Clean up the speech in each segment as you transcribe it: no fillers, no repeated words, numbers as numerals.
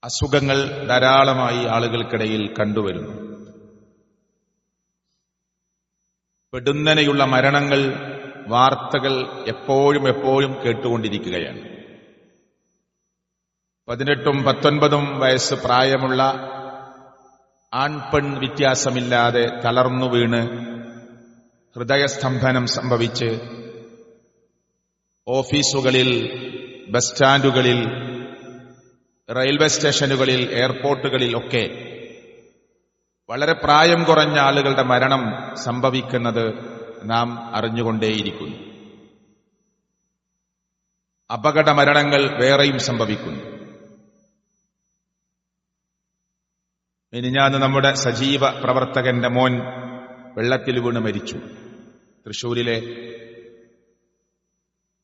അസുഖങ്ങൾ ധാരാളമായി ആളുകൾക്കിടയിൽ കണ്ടുവരുന്നു. പെടുന്നനെയുള്ള മരണങ്ങൾ, വാർത്തകൾ എപ്പോഴും കേട്ടുകൊണ്ടിരിക്കുകയാണ്. 18-19 വയസ്സ് പ്രായമുള്ള ആൺപെൺ വ്യത്യാസമില്ലാതെ തളർന്നു വീണ് ഹൃദയസ്തംഭനം സംഭവിച്ച് ഓഫീസുകളിൽ, ബസ് സ്റ്റാൻഡുകളിൽ, റെയിൽവേ സ്റ്റേഷനുകളിൽ, എയർപോർട്ടുകളിൽ ഒക്കെ വളരെ പ്രായം കുറഞ്ഞ ആളുകളുടെ മരണം സംഭവിക്കുന്നത് നാം അറിഞ്ഞുകൊണ്ടേയിരിക്കുന്നു. അപകട മരണങ്ങൾ വേറെയും സംഭവിക്കുന്നു. മിനിഞ്ഞാന്ന് നമ്മുടെ സജീവ പ്രവർത്തകന്റെ മോൻ വെള്ളത്തിൽ വീണ് മരിച്ചു. തൃശൂരിലെ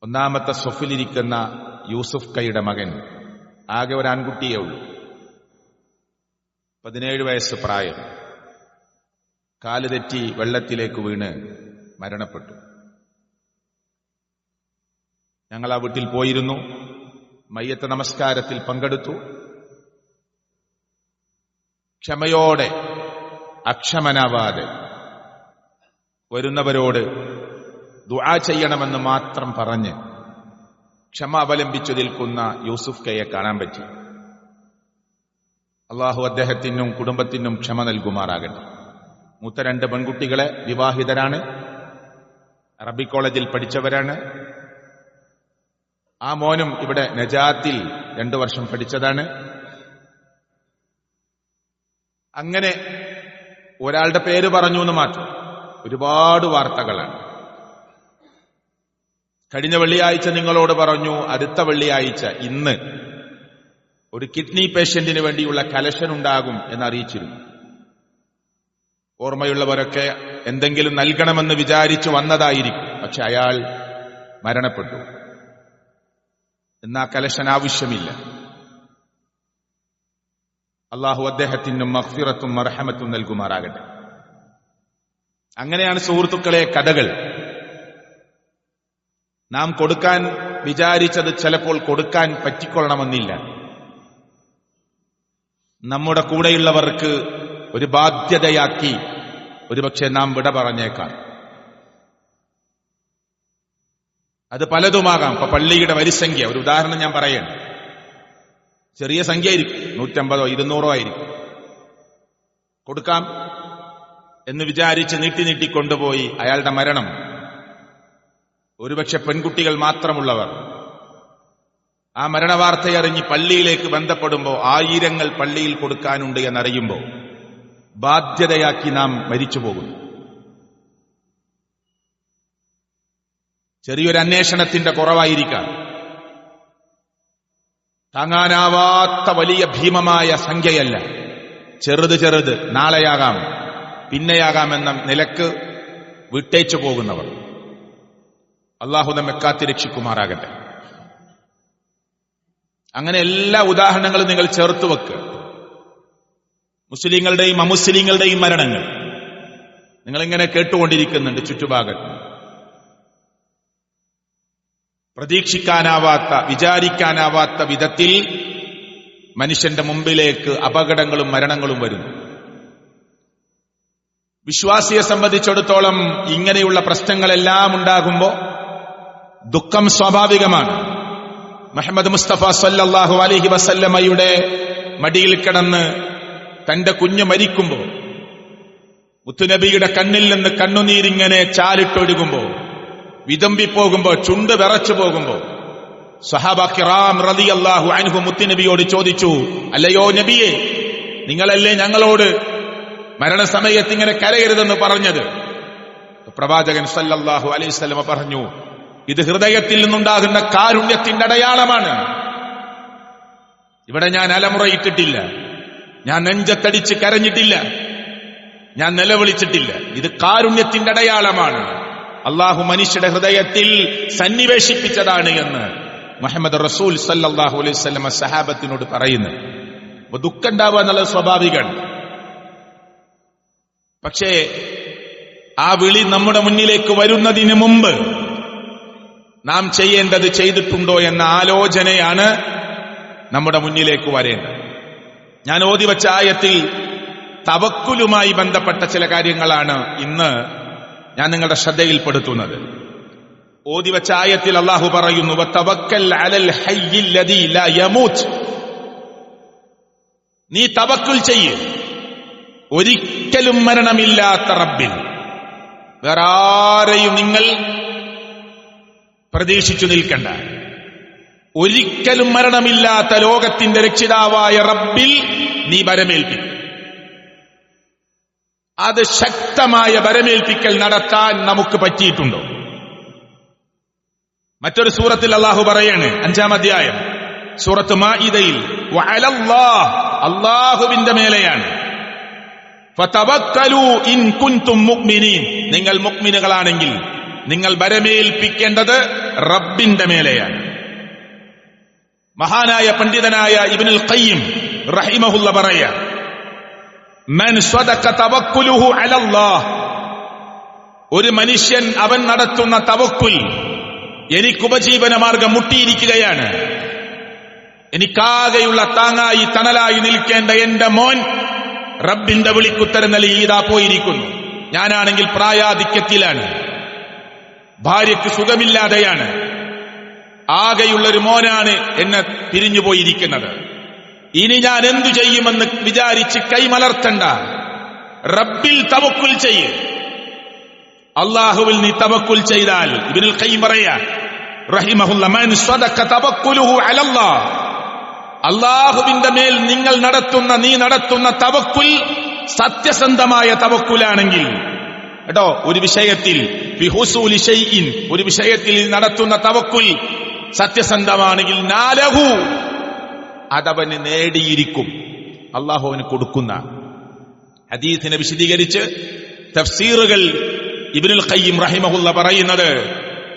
1ാമത്തെ സൊഫിലിരിക്കുന്ന യൂസുഫ് കൈയുടെ മകൻ, ആകെ ഒരു ആൺകുട്ടിയേ ഉള്ളൂ, 17 വയസ്സ് പ്രായം, കാല് തെറ്റി വെള്ളത്തിലേക്ക് വീണ് മരണപ്പെട്ടു. ഞങ്ങൾ ആ വീട്ടിൽ പോയിരുന്നു, മയ്യത്ത് നമസ്കാരത്തിൽ പങ്കെടുത്തു. ക്ഷമയോടെ, അക്ഷമനാവാതെ വരുന്നവരോട് ദുആ ചെയ്യണമെന്ന് മാത്രം പറഞ്ഞ് ക്ഷമ അവലംബിച്ചു നിൽക്കുന്ന യൂസുഫ് കയെ കാണാൻ പറ്റി. അള്ളാഹു അദ്ദേഹത്തിനും കുടുംബത്തിനും ക്ഷമ നൽകുമാറാകട്ടെ. മൂത്ത 2 പെൺകുട്ടികളെ വിവാഹിതരാണ്, അറബി കോളേജിൽ പഠിച്ചവരാണ്. ആ മോനും ഇവിടെ നജാത്തിൽ 2 വർഷം പഠിച്ചതാണ്. അങ്ങനെ ഒരാളുടെ പേര് പറഞ്ഞു എന്ന് മാത്രം, ഒരുപാട് വാർത്തകളാണ്. കഴിഞ്ഞ വെള്ളിയാഴ്ച നിങ്ങളോട് പറഞ്ഞു, അടുത്ത വെള്ളിയാഴ്ച ഇന്ന് ഒരു കിഡ്നി പേഷ്യന്റിന് വേണ്ടിയുള്ള കലക്ഷൻ ഉണ്ടാകും എന്നറിയിച്ചിരുന്നു. ഓർമ്മയുള്ളവരൊക്കെ എന്തെങ്കിലും നൽകണമെന്ന് വിചാരിച്ചു വന്നതായിരിക്കും. പക്ഷെ അയാൾ മരണപ്പെട്ടു. എന്നാ കലക്ഷൻ ആവശ്യമില്ല. അള്ളാഹു അദ്ദേഹത്തിനും മഗ്ഫിറത്തും മർഹമത്തും നൽകുമാറാകട്ടെ. അങ്ങനെയാണ് സുഹൃത്തുക്കളെ കഥകൾ. നാം കൊടുക്കാൻ വിചാരിച്ചത് ചിലപ്പോൾ കൊടുക്കാൻ പറ്റിക്കൊള്ളണമെന്നില്ല. നമ്മുടെ കൂടെയുള്ളവർക്ക് ഒരു ബാധ്യതയാക്കി ഒരുപക്ഷെ നാം വിട പറഞ്ഞേക്കാം. അത് പലതുമാകാം. ഇപ്പൊ പള്ളിയുടെ വരിസംഖ്യ, ഒരു ഉദാഹരണം ഞാൻ പറയണം. ചെറിയ സംഖ്യ ആയിരിക്കും, 150 200 ആയിരിക്കും. കൊടുക്കാം എന്ന് വിചാരിച്ച് നീട്ടി കൊണ്ടുപോയി അയാളുടെ മരണം. ഒരുപക്ഷെ പെൺകുട്ടികൾ മാത്രമുള്ളവർ ആ മരണവാർത്തയറിഞ്ഞ് പള്ളിയിലേക്ക് ബന്ധപ്പെടുമ്പോൾ 1000 പള്ളിയിൽ കൊടുക്കാനുണ്ട് എന്നറിയുമ്പോൾ ബാധ്യതയാക്കി നാം മരിച്ചു പോകുന്നു. ചെറിയൊരു അന്വേഷണത്തിന്റെ കുറവായിരിക്കാം, താങ്ങാനാവാത്ത വലിയ ഭീമമായ സംഖ്യയല്ല. ചെറുത് നാളെയാകാം, പിന്നെയാകാമെന്ന നിലക്ക് വിട്ടേച്ചു പോകുന്നവർ. അള്ളാഹു നമ്മെ കാത്തിരക്ഷിക്കുമാറാകട്ടെ. അങ്ങനെ എല്ലാ ഉദാഹരണങ്ങളും നിങ്ങൾ ചേർത്ത് വെക്കുക. മുസ്ലിങ്ങളുടെയും അമുസ്ലിങ്ങളുടെയും മരണങ്ങൾ നിങ്ങളിങ്ങനെ കേട്ടുകൊണ്ടിരിക്കുന്നുണ്ട് ചുറ്റുഭാഗത്ത്. പ്രതീക്ഷിക്കാനാവാത്ത, വിചാരിക്കാനാവാത്ത വിധത്തിൽ മനുഷ്യന്റെ മുമ്പിലേക്ക് അപകടങ്ങളും മരണങ്ങളും വരുന്നു. വിശ്വാസിയെ സംബന്ധിച്ചിടത്തോളം ഇങ്ങനെയുള്ള പ്രശ്നങ്ങളെല്ലാം ഉണ്ടാകുമ്പോൾ ദുഃഖം സ്വാഭാവികമാണ്. മുഹമ്മദ് മുസ്തഫ സല്ലല്ലാഹു അലൈഹി വസല്ലമയുടെ മടിയിൽ കിടന്ന് തന്റെ കുഞ്ഞ് മരിക്കുമ്പോൾ, മുത്തുനബിയുടെ കണ്ണിൽ നിന്ന് കണ്ണുനീരിങ്ങനെ ചാലിട്ടൊഴുകുമ്പോൾ, വിതമ്പിപ്പോകുമ്പോൾ, ചുണ്ട് വിറച്ചു പോകുമ്പോൾ സഹാബ കിറാം റളിയല്ലാഹു അൻഹു മുത്തുനബിയോട് ചോദിച്ചു, അല്ലയോ നബിയെ, നിങ്ങളല്ലേ ഞങ്ങളോട് മരണസമയത്ത് ഇങ്ങനെ കരയരുതെന്ന് പറഞ്ഞത്? പ്രവാചകൻ സല്ലല്ലാഹു അലൈഹി വസല്ലമ പറഞ്ഞു, ഇത് ഹൃദയത്തിൽ നിന്നുണ്ടാകുന്ന കാരുണ്യത്തിന്റെ അടയാളമാണ്. ഇവിടെ ഞാൻ അലമുറയിട്ടിട്ടില്ല, ഞാൻ നെഞ്ചത്തടിച്ച് കരഞ്ഞിട്ടില്ല, ഞാൻ നിലവിളിച്ചിട്ടില്ല. ഇത് കാരുണ്യത്തിന്റെ അടയാളമാണ്. അള്ളാഹു മനുഷ്യരുടെ ഹൃദയത്തിൽ സന്നിവേശിപ്പിച്ചതാണ് എന്ന് മുഹമ്മദ് റസൂൽ സല്ലല്ലാഹു അലൈഹി വസല്ലമ സഹാബത്തിനോട് പറയുന്നു. അപ്പൊ ദുഃഖം ഉണ്ടാവുക എന്നുള്ളത് സ്വാഭാവികമാണ്. പക്ഷേ ആ വിളി നമ്മുടെ മുന്നിലേക്ക് വരുന്നതിന് മുമ്പ് നാം ചെയ്യേണ്ടത് ചെയ്തിട്ടുണ്ടോ എന്ന ആലോചനയാണ് നമ്മുടെ മുന്നിലേക്ക് വരേണ്ടത്. ഞാൻ ഓതിവച്ച ആയത്തിൽ തവക്കുലുമായി ബന്ധപ്പെട്ട ചില കാര്യങ്ങളാണ് ഇന്ന് ഞാൻ നിങ്ങളുടെ ശ്രദ്ധയിൽപ്പെടുത്തുന്നത്. ഓതിവച്ച ആയത്തിൽ അല്ലാഹു പറയുന്നു, വതവക്കൽ അലൽ ഹയ്യിൽ ലദീ ലാ യമൂത്ത്. നീ തവക്കുൽ ചെയ്യ് ഒരിക്കലും മരണമില്ലാത്ത റബ്ബിൽ. വേറെ ആരെയും നിങ്ങൾ പ്രതീക്ഷിച്ചു നിൽക്കണ്ട. ഒരിക്കലും മരണമില്ലാത്ത ലോകത്തിന്റെ രക്ഷിതാവായ റബ്ബിൽ നീ ബരമേൽപ്പിക്കും. അത് ശക്തമായ ബരമേൽപ്പിക്കൽ നടത്താൻ നമുക്ക് പറ്റിയിട്ടുണ്ടോ? മറ്റൊരു സൂറത്തിൽ അല്ലാഹു പറയാണ്, 5-ാം അധ്യായം സൂറത്ത് മാഇദയിൽ, വഅലല്ലാഹ്, അല്ലാഹുവിന്റെ മേലെയാണ്, ഫതവക്കലു ഇൻ കുൻതും മുഅ്മിനീൻ, നിങ്ങൾ മുഅ്മിനുകളാണെങ്കിൽ നിങ്ങൾ ബരമേൽപ്പിക്കേണ്ടത് റബ്ബിന്റെ മേലെയാണ്. മഹാനായ പണ്ഡിതനായ ഇബ്നുൽ ഖയ്യിം റഹിമഹുല്ല പറയാ, മൻ സ്വദഖ തവക്കുലുഹു അലല്ലാഹ്, ഒരു മനുഷ്യൻ അവൻ നടത്തുന്ന തവക്കുൽ, എനിക്ക് ഉപജീവനമാർഗം മുട്ടിയിരിക്കുകയാണ്, എനിക്കാകെയുള്ള താങ്ങായി തണലായി നിൽക്കേണ്ട എന്റെ മോൻ റബ്ബിന്റെ വിളിക്കുത്തരം നൽകി ഇതാ പോയിരിക്കുന്നു, ഞാനാണെങ്കിൽ പ്രായാധിക്യത്തിലാണ്, ഭാര്യയ്ക്ക് സുഖമില്ലാതെയാണ്, ആകെയുള്ളൊരു മോനാണ് എന്നെ പിരിഞ്ഞുപോയിരിക്കുന്നത്, ഇനി ഞാൻ എന്തു ചെയ്യുമെന്ന് വിചാരിച്ച് കൈമലർത്തണ്ട, റബ്ബിൽ തവക്കുൽ ചെയ്യ്. അല്ലാഹുവിൽ നീ തവക്കുൽ ചെയ്താൽ, ഇബ്നുൽ ഖയ്യിം പറയാ റഹിമഹുല്ലാ, മൻ സ്വദഖ തവക്കുലുഹു അലല്ലാഹ്, അല്ലാഹുവിന്റെ മേൽ നീ നടത്തുന്ന തവക്കുൽ സത്യസന്ധമായ തവക്കുലാണെങ്കിൽ, കേട്ടോ, ഒരു വിഷയത്തിൽ ഫിഹുസൂലി ശൈഇൻ, ഒരു വിഷയത്തിൽ നടത്തുന്ന തവക്കുൽ സത്യസന്ധമാണെങ്കിൽ, നാലഹു, അതവന് നേടിയിരിക്കും, അല്ലാഹു അവന് കൊടുക്കുന്ന. ഹദീസിനെ വിശദീകരിച്ച് തഫ്സീറുകൾ ഇബ്നുൽ ഖയ്യിം റഹിമഹുല്ല പറയുന്നത്,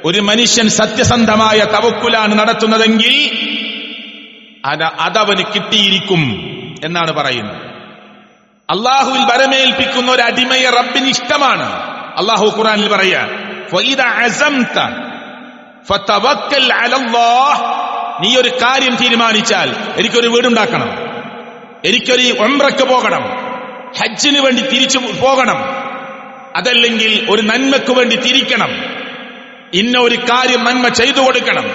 ഒരു മനുഷ്യൻ സത്യസന്ധമായ തവക്കുലാണ് നടത്തുന്നതെങ്കിൽ അതവന് കിട്ടിയിരിക്കും എന്നാണ് പറയുന്നത്. അല്ലാഹുവിൽ ബരമേൽപ്പിക്കുന്ന ഒരു അടിമയെ റബ്ബിന് ഇഷ്ടമാണ്. അല്ലാഹു ഖുർആനിൽ പറയാ, ഫഇദാ അസംത ഫതവക്കൽ അലല്ലാഹ്, നീ ഒരു കാര്യം തീരുമാനിച്ചാൽ, എനിക്കൊരു വീടുണ്ടാക്കണം, എനിക്കൊരു ഉംറയ്ക്ക് പോകണം, ഹജ്ജിന് വേണ്ടി തിരിച്ചു പോകണം, അതല്ലെങ്കിൽ ഒരു നന്മയ്ക്ക് വേണ്ടി തിരിക്കണം, ഇന്ന ഒരു കാര്യം നന്മ ചെയ്തു കൊടുക്കണം,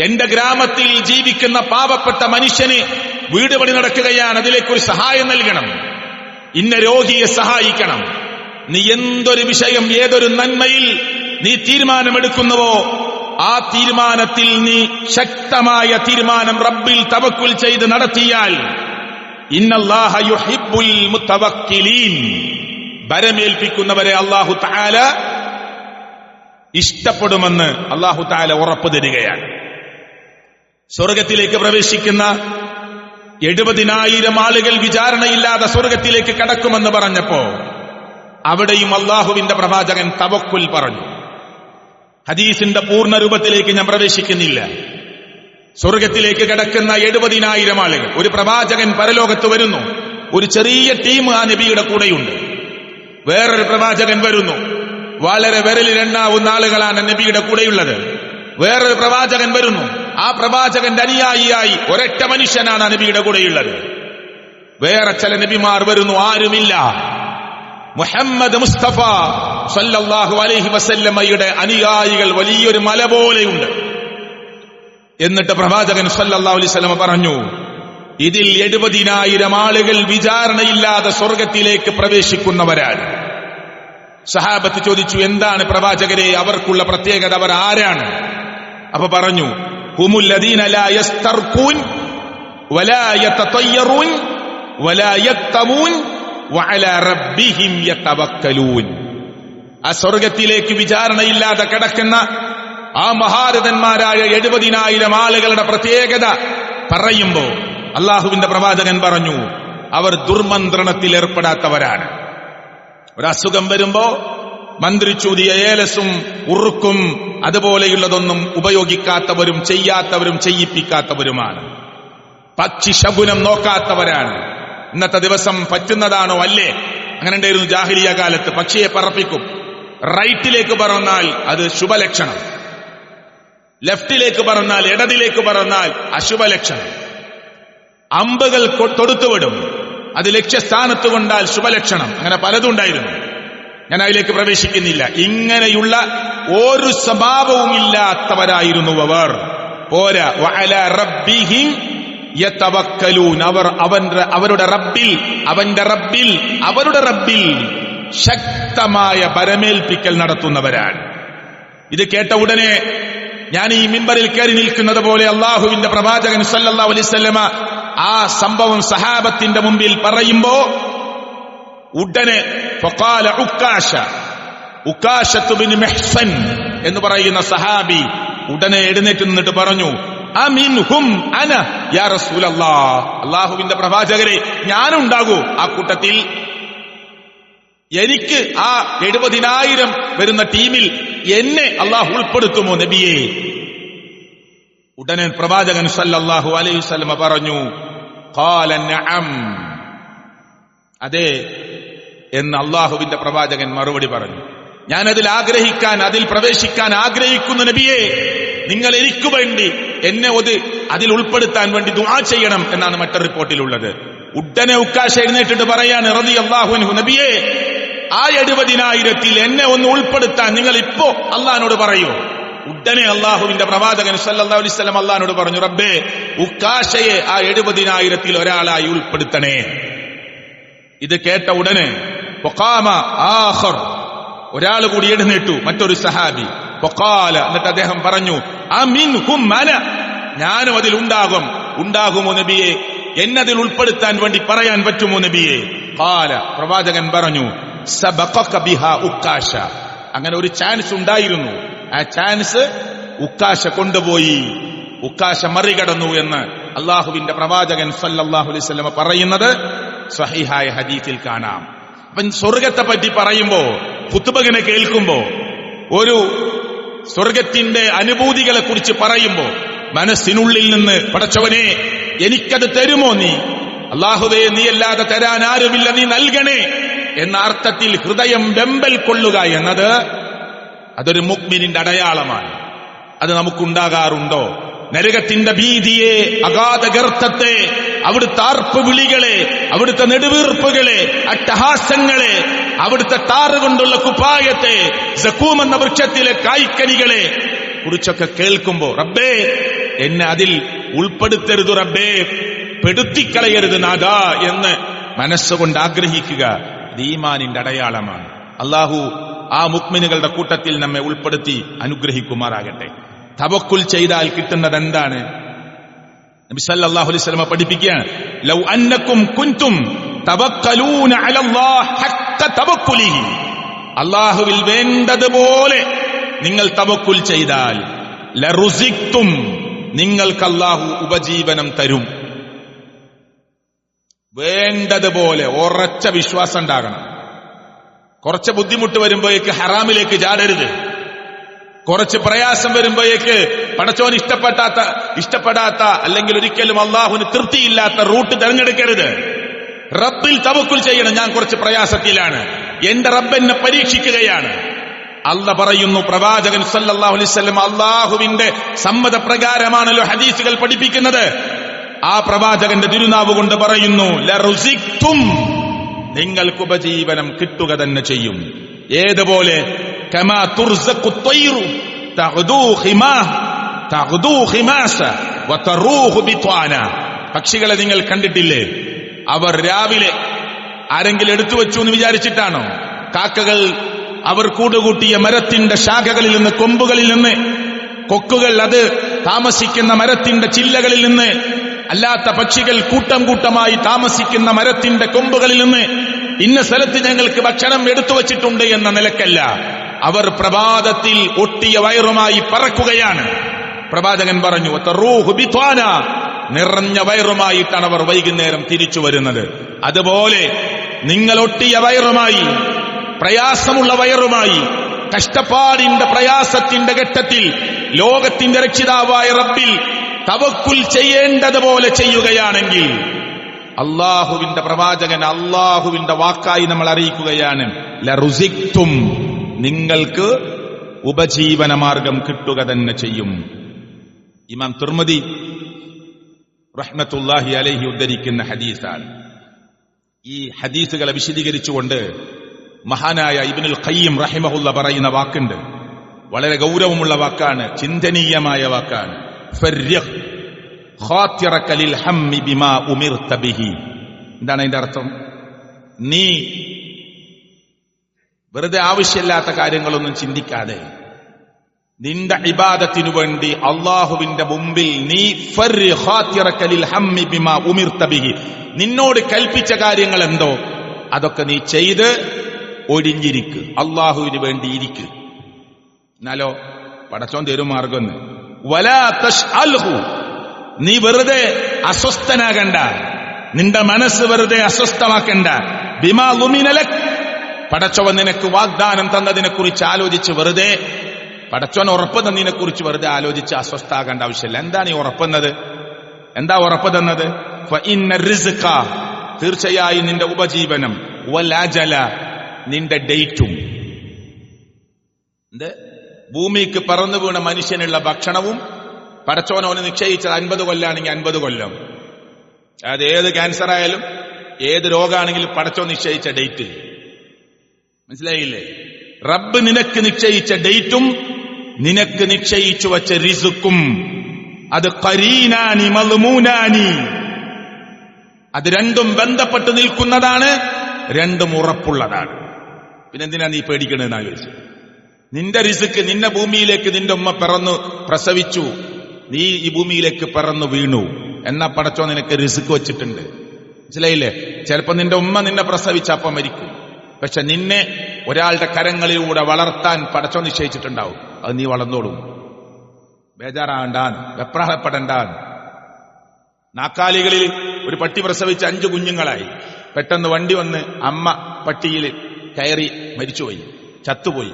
എന്റെ ഗ്രാമത്തിൽ ജീവിക്കുന്ന പാവപ്പെട്ട മനുഷ്യന് വീട് പണി നടക്കുകയാണ്, അതിലേക്കൊരു സഹായം നൽകണം, ഇന്ന രോഗിയെ സഹായിക്കണം, നീ എന്തൊരു വിഷയം, ഏതൊരു നന്മയിൽ നീ തീരുമാനമെടുക്കുന്നുവോ ആ തീരുമാനത്തിൽ നീ ശക്തമായ തീരുമാനം റബ്ബിൽ തവക്കുൽ ചെയ്ത് നടത്തിയാൽ, ഇന്നല്ലാഹ യുഹിബ്ബുൽ മുതവക്കിലീൻ, ബരമേൽപ്പിക്കുന്നവരെ അല്ലാഹു തആല ഇഷ്ടപ്പെടുമെന്ന് അല്ലാഹു തആല ഉറപ്പു തരികയാണ്. സ്വർഗത്തിലേക്ക് പ്രവേശിക്കുന്ന 70,000 ആളുകൾ വിചാരണയില്ലാതെ സ്വർഗത്തിലേക്ക് കടക്കുമെന്ന് പറഞ്ഞപ്പോ അവിടെയും അല്ലാഹുവിന്റെ പ്രവാചകൻ തവക്കുൽ പറഞ്ഞു. ഹദീസിന്റെ പൂർണ്ണ രൂപത്തിലേക്ക് ഞാൻ പ്രവേശിക്കുന്നില്ല. സ്വർഗത്തിലേക്ക് കടക്കുന്ന 70,000 ആളുകൾ, ഒരു പ്രവാചകൻ പരലോകത്ത് വരുന്നു, ഒരു ചെറിയ ടീം ആ നബിയുടെ കൂടെയുണ്ട്. വേറൊരു പ്രവാചകൻ വരുന്നു, വളരെ വിരലിലെണ്ണാവുന്ന ആളുകളാണ് നബിയുടെ കൂടെയുള്ളത്. വേറൊരു പ്രവാചകൻ വരുന്നു, ആ പ്രവാചകന്റെ അനുയായിയായി ഒരൊറ്റ മനുഷ്യനാണ് നബിയുടെ കൂടെയുള്ളത്. വേറെ ചില നബിമാർ വരുന്നു, ആരുമില്ല. മുഹമ്മദ് മുസ്തഫ സല്ലല്ലാഹു അലൈഹി വസല്ലമയുടെ അനുയായികൾ വലിയൊരു മല പോലെയുണ്ട്. എന്നിട്ട് പ്രവാചകൻ സല്ലല്ലാഹു അലൈഹി വസല്ലമ പറഞ്ഞു, ഇതിൽ 70,000 ആളുകൾ വിചാരണയില്ലാതെ സ്വർഗത്തിലേക്ക് പ്രവേശിക്കുന്നവരാണ്. സഹാബത്ത് ചോദിച്ചു, എന്താണ് പ്രവാചകരെ അവർക്കുള്ള പ്രത്യേകത, അവർ ആരാണ്? അപ്പൊ പറഞ്ഞു, ഹുമുൽ ലദീന ലാ യസ്തർഖൂൻ വലാ യതതയ്യറൂൻ വലാ യക്തമൂൻ വഅലാ റബ്ബിഹിം യതവക്കലൂൻ. ആ സ്വർഗത്തിലേക്ക് വിചാരണയില്ലാതെ കിടക്കുന്ന ആ മഹാരഥന്മാരായ 70,000 ആളുകളുടെ പ്രത്യേകത പറയുമ്പോ അല്ലാഹുവിന്റെ പ്രവാചകൻ പറഞ്ഞു, അവർ ദുർമന്ത്രണത്തിൽ ഏർപ്പെടാത്തവരാണ്. ഒരസുഖം വരുമ്പോ മന്ത്രിച്ചൂതിയ ഏലസും ഉറുക്കും അതുപോലെയുള്ളതൊന്നും ഉപയോഗിക്കാത്തവരും ചെയ്യാത്തവരും ചെയ്യിപ്പിക്കാത്തവരുമാണ്. പക്ഷി ശകുനം നോക്കാത്തവരാണ്. ഇന്നത്തെ ദിവസം പറ്റുന്നതാണോ അല്ലേ? അങ്ങനെ ഉണ്ടായിരുന്നു ജാഹിലിയ കാലത്ത്. പക്ഷിയെ പറപ്പിക്കും, റൈറ്റിലേക്ക് പറന്നാൽ അത് ശുഭലക്ഷണം, ലെഫ്റ്റിലേക്ക് പറന്നാൽ ഇടതിലേക്ക് പറന്നാൽ അശുഭലക്ഷണം. അമ്പുകൾ തൊടുത്തുവിടും. അത് ലക്ഷ്യസ്ഥാനത്ത് കൊണ്ടാൽ ശുഭലക്ഷണം. അങ്ങനെ പലതും ഉണ്ടായിരുന്നു. ഞാൻ അതിലേക്ക് പ്രവേശിക്കുന്നില്ല. ഇങ്ങനെയുള്ള ഒരു സ്വഭാവവും ഇല്ലാത്തവരായിരുന്നു അവർ. പോരാ, വഅലാ റബ്ബിഹിം യതവക്കലൂൻ. അവർ അവരുടെ റബ്ബിൽ ശക്തമായ ഭരമേൽപ്പിക്കൽ നടത്തുന്നവരാണ്. ഇത് കേട്ട ഉടനെ ഞാൻ ഈ മിമ്പറിൽ കയറി നിൽക്കുന്നത് പോലെ അള്ളാഹുവിന്റെ പ്രവാചകൻ സല്ലല്ലാഹു അലൈഹി വസല്ലമ ആ സംഭവം സഹാബത്തിന്റെ മുമ്പിൽ പറയുമ്പോ ഉടനെ ഫഖാല ഉക്കാശത്ത് ബിൻ മിഹ്സൻ എന്ന് പറയുന്ന സഹാബി ഉടനെ എഴുന്നേറ്റ് നിന്നിട്ട് പറഞ്ഞു, അമിൻഹും അന യാ റസൂലല്ലാഹ്. അള്ളാഹുവിന്റെ പ്രവാചകരെ, ഞാനുണ്ടാകൂ ആ കൂട്ടത്തിൽ? എനിക്ക് ആ 70,000 വരുന്ന ടീമിൽ എന്നെ അള്ളാഹു ഉൾപ്പെടുത്തുമോ നബിയെ? ഉടനെ പ്രവാചകൻ സല്ലല്ലാഹു അലൈഹി വസല്ലമ പറഞ്ഞു, ഖാല നഅം, അതെ എന്ന് അള്ളാഹുവിന്റെ പ്രവാചകൻ മറുപടി പറഞ്ഞു. ഞാൻ അതിൽ പ്രവേശിക്കാൻ ആഗ്രഹിക്കുന്ന നബിയെ, നിങ്ങൾ എനിക്ക് വേണ്ടി എന്നെ അതിൽ ഉൾപ്പെടുത്താൻ വേണ്ടി ദുആ ചെയ്യണം എന്നാണ് മറ്റൊരു റിപ്പോർട്ടിലുള്ളത്. ഉടനെ ഉക്കാശ എഴുന്നേറ്റിട്ട് പറയാണ് റളിയല്ലാഹു അൻഹു, നബിയെ, ആ 70,000 എന്നെ ഒന്ന് ഉൾപ്പെടുത്താൻ നിങ്ങൾ ഇപ്പോ അള്ളാഹിനോട് പറയൂ. ഉടനെ അള്ളാഹുവിന്റെ പ്രവാചകൻ സല്ലല്ലാഹു അലൈഹി വസല്ലം അള്ളാഹിനോട് പറഞ്ഞു, റബ്ബേ, ഉക്കാശയെ ആ 70,000 ഒരാളായി ഉൾപ്പെടുത്തണേ. ഇത് കേട്ട ഉടനെ വഖാമ ആഖർ, ഒരാൾ കൂടി എഴുന്നേറ്റു, മറ്റൊരു സഹാബി. വഖാല, എന്നിട്ട് അദ്ദേഹം പറഞ്ഞു, അമിൻഹും അന, ഞാനും അതിൽ ഉണ്ടാകുമോ നബിയെ? എന്നതിൽ ഉൾപ്പെടുത്താൻ വേണ്ടി പറയാൻ പറ്റുമോ നബിയെ? ഖാല, പ്രവാചകൻ പറഞ്ഞു, സബഖക ബിഹാ ഉക്കാശ. അങ്ങനെ ഒരു ചാൻസ് ഉണ്ടായിരുന്നു. ആ ചാൻസ് ഉക്കാശ കൊണ്ടുപോയി, ഉക്കാശ മറികടന്നു എന്ന് അള്ളാഹുവിന്റെ പ്രവാചകൻ സല്ലല്ലാഹു അലൈഹി വസല്ലം പറയുന്നത് സ്വഹീഹായ ഹദീസിൽ കാണാം. അപ്പം സ്വർഗത്തെ പറ്റി പറയുമ്പോ, ഖുത്ബനെ കേൾക്കുമ്പോ, ഒരു സ്വർഗത്തിന്റെ അനുഭൂതികളെ കുറിച്ച് പറയുമ്പോ മനസ്സിനുള്ളിൽ നിന്ന്, പടച്ചവനെ എനിക്കത് തരുമോ നീ? അല്ലാഹുവേ, നീ അല്ലാതെ തരാൻ ആരുമില്ല, നീ നൽകണേ എന്ന അർത്ഥത്തിൽ ഹൃദയം വെമ്പൽ കൊള്ളുക എന്നത് അതൊരു മുഅ്മിനിന്റെ അടയാളമാണ്. അത് നമുക്കുണ്ടാകാറുണ്ടോ? നരകത്തിന്റെ ഭീതിയെ, അഗാധ ഗർത്തത്തെ, അവിടുത്തെ ആർപ്പ് വിളികളെ, അവിടുത്തെ നെടുവീർപ്പുകളെ, അട്ടഹാസങ്ങളെ, അവിടുത്തെ ടാറ് കൊണ്ടുള്ള കുപ്പായത്തെ, സഖൂം എന്ന വൃക്ഷത്തിലെ കായ്ക്കനികളെ കുറിച്ചൊക്കെ കേൾക്കുമ്പോ, റബ്ബേ, എന്നെ അതിൽ ഉൾപ്പെടുത്തരുത്, റബ്ബേ, പെടുത്തിക്കളയരുത് നാഥാ എന്ന് മനസ്സുകൊണ്ട് ആഗ്രഹിക്കുക ഈമാനിന്റെ അടയാളമാണ്. അള്ളാഹു ആ മുഅ്മിനുകളുടെ കൂട്ടത്തിൽ നമ്മെ ഉൾപ്പെടുത്തി അനുഗ്രഹിക്കുമാറാകട്ടെ. തവക്കുൽ ചെയ്താൽ കിട്ടുന്നത് എന്താണ്? നബി സല്ലല്ലാഹു അലൈഹി വസല്ലം പഠിപ്പിക്കുകയാണ്, ലൗ അന്നകും കുൻതും തവക്കലൂന അലല്ലാഹ് ഹഖ്ക തവക്കുലിഹി, അല്ലാഹുവിൽ വേണ്ടതുപോലെ നിങ്ങൾ തവക്കുൽ ചെയ്താൽ ലറുസിക്തും, നിങ്ങൾക്ക് അല്ലാഹു ഉപജീവനം തരും. വേണ്ടതുപോലെ ഉറച്ച വിശ്വാസം ഉണ്ടാകണം. കുറച്ച് ബുദ്ധിമുട്ട് വരുമ്പോഴേക്ക് ഹറാമിലേക്ക് ചാടരുത്. കുറച്ച് പ്രയാസം വരുമ്പോഴേക്ക് പടച്ചോൻ ഇഷ്ടപ്പെടാത്ത അല്ലെങ്കിൽ ഒരിക്കലും അള്ളാഹുവിന് തൃപ്തിയില്ലാത്ത റൂട്ട് തെരഞ്ഞെടുക്കരുത്. റബ്ബിൽ തവക്കുൽ ചെയ്യണം. ഞാൻ കുറച്ച് പ്രയാസത്തിലാണ്, എന്റെ റബ്ബ് എന്നെ പരീക്ഷിക്കുകയാണ്. അല്ലാഹ് പറയുന്നു, പ്രവാചകൻ സല്ലല്ലാഹു അലൈഹി വസല്ലം അള്ളാഹുവിന്റെ സമ്മതപ്രകാരമാണല്ലോ ഹദീസുകൾ പഠിപ്പിക്കുന്നത്. ആ പ്രവാചകന്റെ തിരുനാവ് കൊണ്ട് പറയുന്നു, ലറുസിക്തും, നിങ്ങൾക്ക് ഉപജീവനം കിട്ടുക തന്നെ ചെയ്യും. ഏതുപോലെ? കമാ തുർസഖു ത്വയ്റു തഗ്ദൂ ഖിമാസ വതറൂഹു ബിത്വാന. പക്ഷികളെ നിങ്ങൾ കണ്ടിട്ടില്ലേ? അവർ രാവിലെ ആരെങ്കിലും എടുത്തു വെച്ചു എന്ന് വിചാരിച്ചിട്ടാണോ? കാക്കകൾ അവർ കൂടുകൂട്ടിയ മരത്തിന്റെ ശാഖകളിൽ നിന്ന്, കൊമ്പുകളിൽ നിന്ന്, കൊക്കുകൾ അത് താമസിക്കുന്ന മരത്തിന്റെ ചില്ലകളിൽ നിന്ന്, അല്ലാത്ത പക്ഷികൾ കൂട്ടം കൂട്ടമായി താമസിക്കുന്ന മരത്തിന്റെ കൊമ്പുകളിൽ നിന്ന് ഇന്ന സ്ഥലത്ത് ഞങ്ങൾക്ക് ഭക്ഷണം എടുത്തു വച്ചിട്ടുണ്ട് എന്ന നിലക്കല്ല. അവർ പ്രഭാതത്തിൽ ഒട്ടിയ വയറുമായി പറക്കുകയാണ്. പ്രവാചകൻ പറഞ്ഞു, തറൂഹു ബിത്വാന, നിറഞ്ഞ വയറുമായിട്ടാണ് അവർ വൈകുന്നേരം തിരിച്ചു വരുന്നത്. അതുപോലെ നിങ്ങൾ ഒട്ടിയ വയറുമായി, പ്രയാസമുള്ള വയറുമായി, കഷ്ടപ്പാടിന്റെ പ്രയാസത്തിന്റെ ഘട്ടത്തിൽ ലോകത്തിന്റെ രക്ഷിതാവായ റബ്ബിൽ തവക്കുൽ ചെയ്യേണ്ടതുപോലെ ചെയ്യുകയാണെങ്കിൽ, അള്ളാഹുവിന്റെ പ്രവാചകൻ അള്ളാഹുവിന്റെ വാക്കായി നമ്മൾ അറിയിക്കുകയാണ്, ലറുസിക്തും, നിങ്ങൾക്ക് ഉപജീവന മാർഗം കിട്ടുക തന്നെ ചെയ്യും. ഇമാം തുർമുദി റഹ്മത്തുള്ളാഹി അലൈഹി ഉദ്ധരിക്കുന്ന ഹദീസാണ്. ഈ ഹദീസുകളെ വിശദീകരിച്ചുകൊണ്ട് മഹാനായ ഇബ്നുൽ ഖയ്യിം റഹിമഹുല്ല പറയുന്ന വാക്കുണ്ട്. വളരെ ഗൗരവമുള്ള വാക്കാണ്, ചിന്തനീയമായ വാക്കാണ്. ഫർരിഖ് ഖാതിറക ലിൽ ഹമ്മി ബിമാ ഉമിർത ബിഹി. എന്താണ് അതിന്റെ അർത്ഥം? നീ വെറുതെ ആവശ്യമില്ലാത്ത കാര്യങ്ങളൊന്നും ചിന്തിക്കാതെ നിന്റെ ഇബാദത്തിനു വേണ്ടി അള്ളാഹുവിന്റെ മുമ്പിൽ നീ ഫർരിഖ് ഖാതിറക ലിൽ ഹമ്മി ബിമാ ഉമിർത ബിഹി, നിന്നോട് കൽപ്പിച്ച കാര്യങ്ങൾ എന്തോ അതൊക്കെ നീ ചെയ്ത് ഒഴിഞ്ഞിരിക്ക്, അള്ളാഹുവിന് വേണ്ടി ഇരിക്ക്. എന്നാലോ പടച്ചോൻ തരും മാർഗം. വലാ തശ്അൽഹു, നീ വെറുതെ അസ്വസ്ഥനാകണ്ട, നിന്റെ മനസ്സ് വെറുതെ അസ്വസ്ഥമാക്കണ്ട. ബിമാ ളുമിന ലക്, പടച്ചവൻ നിനക്ക് വാഗ്ദാനം തന്നതിനെ കുറിച്ച് ആലോചിച്ച് വെറുതെ, പടച്ചവൻ ഉറപ്പ് തന്നതിനെ കുറിച്ച് വെറുതെ ആലോചിച്ച് അസ്വസ്ഥാകേണ്ട ആവശ്യമില്ല. എന്താണ് ഈ ഉറപ്പെന്നത്? എന്താ ഉറപ്പ് തന്നത്? ഫഇന്ന റിസ്ഖ, തീർച്ചയായും നിന്റെ ഉപജീവനം, വൽ അജല, നിന്റെ ഡേറ്റും, ഭൂമിക്ക് പറന്നു വീണ മനുഷ്യനുള്ള ഭക്ഷണവും പടച്ചോനോന് നിശ്ചയിച്ചത് 50 കൊല്ലാണെങ്കിൽ 50 കൊല്ലം. അതായത് ഏത് ക്യാൻസർ ആയാലും ഏത് രോഗമാണെങ്കിലും പടച്ചോൻ നിശ്ചയിച്ച ഡേറ്റ്. മനസ്സിലായില്ലേ? റബ്ബ് നിനക്ക് നിശ്ചയിച്ച ഡേറ്റും നിനക്ക് നിശ്ചയിച്ചു വച്ച റിസ്ക്കും അത് ഖരീനാനി മദ്മൂനാനി, അത് രണ്ടും ബന്ധപ്പെട്ട് നിൽക്കുന്നതാണ്, രണ്ടും ഉറപ്പുള്ളതാണ്. പിന്നെന്തിനാ നീ പേടിക്കണമെന്ന് ആലോചിച്ചു. നിന്റെ റിസ്ക്, നിന്നെ ഭൂമിയിലേക്ക് നിന്റെ ഉമ്മ പിറന്നു പ്രസവിച്ചു, നീ ഈ ഭൂമിയിലേക്ക് പിറന്നു വീണു, എന്നാ പടച്ചോ നിനക്ക് റിസ്ക് വെച്ചിട്ടുണ്ട്. മനസ്സിലായില്ലേ? ചിലപ്പോ നിന്റെ ഉമ്മ നിന്നെ പ്രസവിച്ചപ്പം മരിക്കും, പക്ഷെ നിന്നെ ഒരാളുടെ കരങ്ങളിലൂടെ വളർത്താൻ പടച്ചോ നിശ്ചയിച്ചിട്ടുണ്ടാവും. അത് നീ വളർന്നോളും. ബേജാറാണ്ടാൻ, വെപ്രാളപ്പെടണ്ടാൻ. നാക്കാലികളിൽ ഒരു പട്ടി പ്രസവിച്ച് 5 കുഞ്ഞുങ്ങളായി. പെട്ടെന്ന് വണ്ടി വന്ന് അമ്മ പട്ടിയിൽ കയറി മരിച്ചുപോയി, ചത്തുപോയി.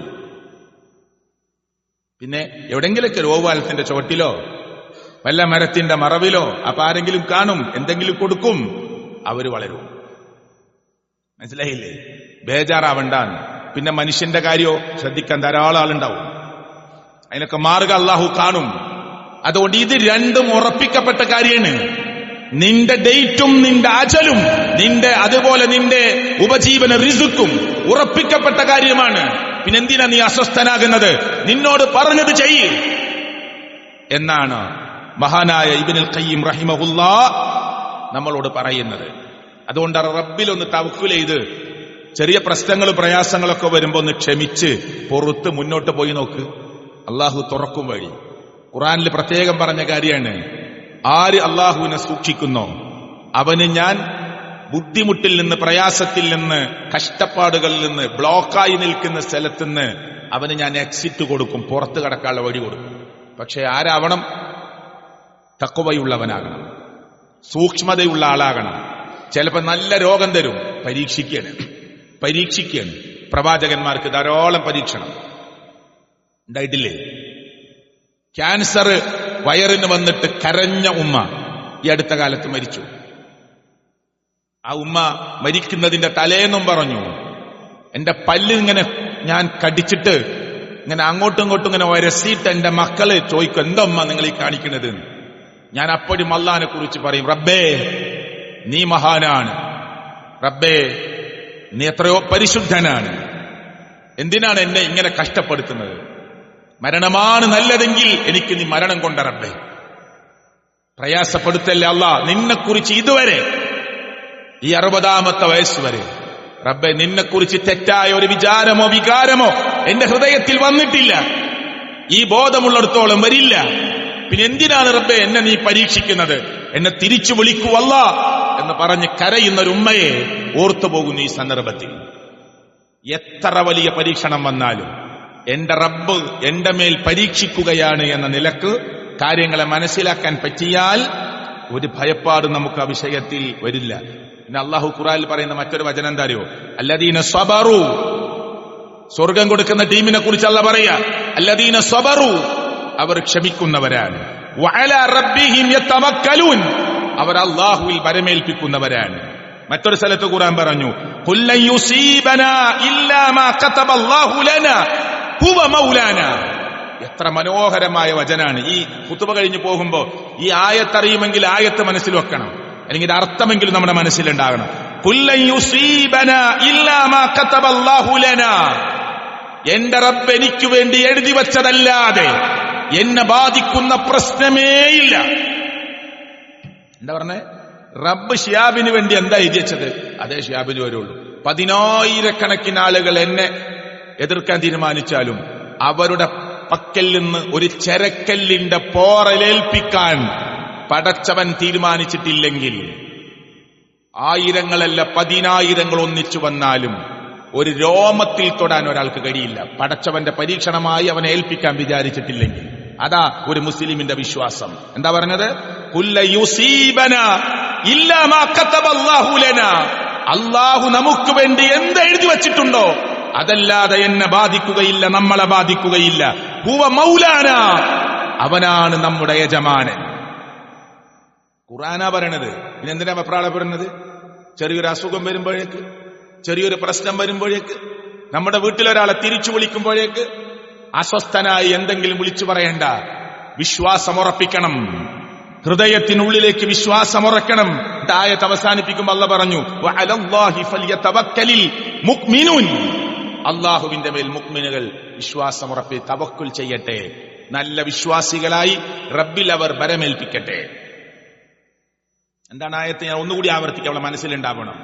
പിന്നെ എവിടെങ്കിലൊക്കെ രോഗാലത്തിന്റെ ചുവട്ടിലോ വല്ല മരത്തിന്റെ മറവിലോ അപ്പൊ ആരെങ്കിലും കാണും, എന്തെങ്കിലും കൊടുക്കും, അവര് വളരും. മനസ്സിലായില്ലേ? ബേജാറാവണ്ടാൻ. പിന്നെ മനുഷ്യന്റെ കാര്യമോ ശ്രദ്ധിക്കാൻ ധാരാളം ആളുണ്ടാവും, അതിനൊക്കെ മാർഗം അള്ളാഹു കാണും. അതുകൊണ്ട് ഇത് രണ്ടും ഉറപ്പിക്കപ്പെട്ട കാര്യമാണ്. നിന്റെ ഡേറ്റും നിന്റെ അജലും അതുപോലെ നിന്റെ ഉപജീവന റിസ്ക്കും ഉറപ്പിക്കപ്പെട്ട കാര്യമാണ്. പിന്നെന്തിനാ നീ അസ്വസ്ഥനാകുന്നത്? നിന്നോട് പറഞ്ഞത് ചെയ്യ് എന്നാണ് മഹാനായ ഇബ്നുൽ ഖയ്യിം റഹിമഹുല്ലാ നമ്മളോട് പറയുന്നത്. അതുകൊണ്ട് റബ്ബിലൊന്ന് തവക്കുൽ ചെയ്ത് ചെറിയ പ്രശ്നങ്ങളും പ്രയാസങ്ങളൊക്കെ വരുമ്പോ ഒന്ന് ക്ഷമിച്ച് പൊറുത്ത് മുന്നോട്ട് പോയി നോക്ക്. അള്ളാഹു തുറക്കും വഴി. ഖുർആനിൽ പ്രത്യേകം പറഞ്ഞ കാര്യമാണ്, ആര് അള്ളാഹുവിനെ സൂക്ഷിക്കുന്നോ അവന് ഞാൻ ബുദ്ധിമുട്ടിൽ നിന്ന്, പ്രയാസത്തിൽ നിന്ന്, കഷ്ടപ്പാടുകളിൽ നിന്ന്, ബ്ലോക്കായി നിൽക്കുന്ന സ്ഥലത്ത് നിന്ന് അവന് ഞാൻ എക്സിറ്റ് കൊടുക്കും, പുറത്ത് കടക്കാനുള്ള വഴി കൊടുക്കും. പക്ഷെ ആരാവണം? തഖ്വയുള്ളവനാകണം, സൂക്ഷ്മതയുള്ള ആളാകണം. ചിലപ്പോ നല്ല രോഗം തരും, പരീക്ഷിക്കുകയാണ്. പ്രവാചകന്മാർക്ക് ധാരാളം പരീക്ഷണം ഉണ്ടായിട്ടില്ലേ? ക്യാൻസർ വയറിന് വന്നിട്ട് കരഞ്ഞ ഉമ്മ ഈ അടുത്ത കാലത്ത് മരിച്ചു. ആ ഉമ്മ മരിക്കുന്നതിന്റെ തലേന്നും പറഞ്ഞു, എന്റെ പല്ല് ഇങ്ങനെ ഞാൻ കടിച്ചിട്ട് ഇങ്ങനെ അങ്ങോട്ടും ഇങ്ങോട്ടും ഇങ്ങനെ ഒരസിയിട്ട് എന്റെ മക്കള് ചോദിക്കും, എന്താ ഉമ്മ നിങ്ങൾ ഈ കാണിക്കുന്നത്? ഞാൻ അപ്പോഴും അല്ലാഹുവിനെ കുറിച്ച് പറയും, റബ്ബേ നീ മഹാനാണ്, റബ്ബേ നീ എത്രയോ പരിശുദ്ധനാണ്, എന്തിനാണ് എന്നെ ഇങ്ങനെ കഷ്ടപ്പെടുത്തുന്നത്? മരണമാണ് നല്ലതെങ്കിൽ എനിക്ക് നീ മരണം കൊണ്ട റബ്ബേ, പ്രയാസപ്പെടുത്തല്ലേ അല്ലാ. നിന്നെക്കുറിച്ച് ഇതുവരെ ഈ 60-ാമത്തെ വയസ്സ് വരെ റബ്ബേ നിന്നെക്കുറിച്ച് തെറ്റായ ഒരു വിചാരമോ വികാരമോ എന്റെ ഹൃദയത്തിൽ വന്നിട്ടില്ല, ഈ ബോധമുള്ളിടത്തോളം വരില്ല. പിന്നെ എന്തിനാണ് റബ്ബേ എന്നെ നീ പരീക്ഷിക്കുന്നത്? എന്നെ തിരിച്ചു വിളിക്കൂ അല്ലാ എന്ന് പറഞ്ഞ് കരയുന്ന ഒരു ഉമ്മയെ ഓർത്തുപോകുന്നു ഈ സന്ദർഭത്തിൽ. എത്ര വലിയ പരീക്ഷണം വന്നാലും എന്റെ റബ്ബ് എന്റെ മേൽ പരീക്ഷിക്കുകയാണ് എന്ന നിലക്ക് കാര്യങ്ങളെ മനസ്സിലാക്കാൻ പറ്റിയാൽ ഒരു ഭയപ്പാടും നമുക്ക് ആ വിഷയത്തിൽ വരില്ല. പിന്നെ അള്ളാഹു ഖുർആനിൽ പറയുന്ന മറ്റൊരു വചനം എന്താ അറിയോ? അല്ലദീന സ്വബറു, സ്വർഗം കൊടുക്കുന്ന ടീമിനെ കുറിച്ച് അല്ലാഹു പറയാ, അല്ലദീന സ്വബറു, അവർ ക്ഷമിക്കുന്നവരാണ്. വഅലാ റബ്ബിഹിം യതവക്കലൂൻ, അവർ അല്ലാഹുവിൽ ഭരമേൽപ്പിക്കുന്നവരാണ്. മറ്റൊരു സ്ഥലത്ത് ഖുർആൻ പറഞ്ഞു, ഖുല്ലൻ യുസീബനാ ഇല്ലാ മാ കതബല്ലാഹു ലനാ ഹുവ മൗലാനാ. എത്ര മനോഹരമായ വചനാണ്. ഈ ഖുതുബ കഴിഞ്ഞു പോകുമ്പോ ഈ ആയത്തറിയുമെങ്കിൽ ആയത്ത് മനസ്സിൽ വെക്കണം, അല്ലെങ്കിൽ അർത്ഥമെങ്കിലും നമ്മുടെ മനസ്സിലുണ്ടാകണം. കുല്ലൻ യുസീബനാ ഇല്ലാ മാ കതബല്ലാഹു ലനാ, എന്റെ റബ്ബ് എനിക്ക് വേണ്ടി എഴുതി വച്ചതല്ലാതെ എന്നെ ബാധിക്കുന്ന പ്രശ്നമേയില്ല. എന്താ പറഞ്ഞേ? റബ്ബ് ഷിയാബിന് വേണ്ടി എന്താ എഴുതി വെച്ചത് അതേ ഷിയാബിന് വരുള്ളൂ. 10,000-കണക്കിന് ആളുകൾ എന്നെ എതിർക്കാൻ തീരുമാനിച്ചാലും അവരുടെ പക്കൽ നിന്ന് ഒരു ചെരക്കല്ലിന്റെ പോറലേൽപ്പിക്കാൻ പടച്ചവൻ തീരുമാനിച്ചിട്ടില്ലെങ്കിൽ, 1000-ങ്ങളല്ല 10,000-ങ്ങൾ ഒന്നിച്ചു വന്നാലും ഒരു രോമത്തിൽ തൊടാൻ ഒരാൾക്ക് കഴിയില്ല, പടച്ചവന്റെ പരീക്ഷണമായി അവനെ ഏൽപ്പിക്കാൻ വിചാരിച്ചിട്ടില്ലെങ്കിൽ. അതാ ഒരു മുസ്ലിമിന്റെ വിശ്വാസം. എന്താ പറഞ്ഞത്? കുല്ല യുസീബനാ ഇല്ലാ മാ കതബല്ലാഹു ലനാ, അല്ലാഹു നമുക്ക് വേണ്ടി എന്ത് എഴുതി വച്ചിട്ടുണ്ടോ അതല്ലാതെ എന്നെ ബാധിക്കുകയില്ല, നമ്മളെ ബാധിക്കുകയില്ല. ഹുവ മൗലാന, അവനാണ് നമ്മുടെ യജമാനൻ. ഖുർആനാ പറയണത്. പിന്നെന്തിനാ വെപ്രാളപ്പെടുന്നത്? ചെറിയൊരു അസുഖം വരുമ്പോഴേക്ക്, ചെറിയൊരു പ്രശ്നം വരുമ്പോഴേക്ക്, നമ്മുടെ വീട്ടിലൊരാളെ തിരിച്ചു വിളിക്കുമ്പോഴേക്ക് അസ്വസ്ഥനായി എന്തെങ്കിലും വിളിച്ചു പറയണ്ട. വിശ്വാസമുറപ്പിക്കണം, ഹൃദയത്തിനുള്ളിലേക്ക് വിശ്വാസമുറക്കണം. ആയത്ത് അവസാനിപ്പിക്കുമ്പോൾ അല്ലാഹു പറഞ്ഞു, വഅലല്ലാഹി ഫൽയതവക്കലിൽ മുഅ്മിനൂൻ, അല്ലാഹുവിന്റെ മേൽ മുഅ്മിനുകൾ വിശ്വാസമുറപ്പി തവക്കുൽ ചെയ്യട്ടെ, നല്ല വിശ്വാസികളായി റബ്ബിൽ അവർ ബരമേൽപ്പിക്കട്ടെ. എന്താണ് ആയത്ത്? ഞാൻ ഒന്നുകൂടി ആവർത്തിക്കാം, നമ്മുടെ മനസ്സിലുണ്ടാവണം,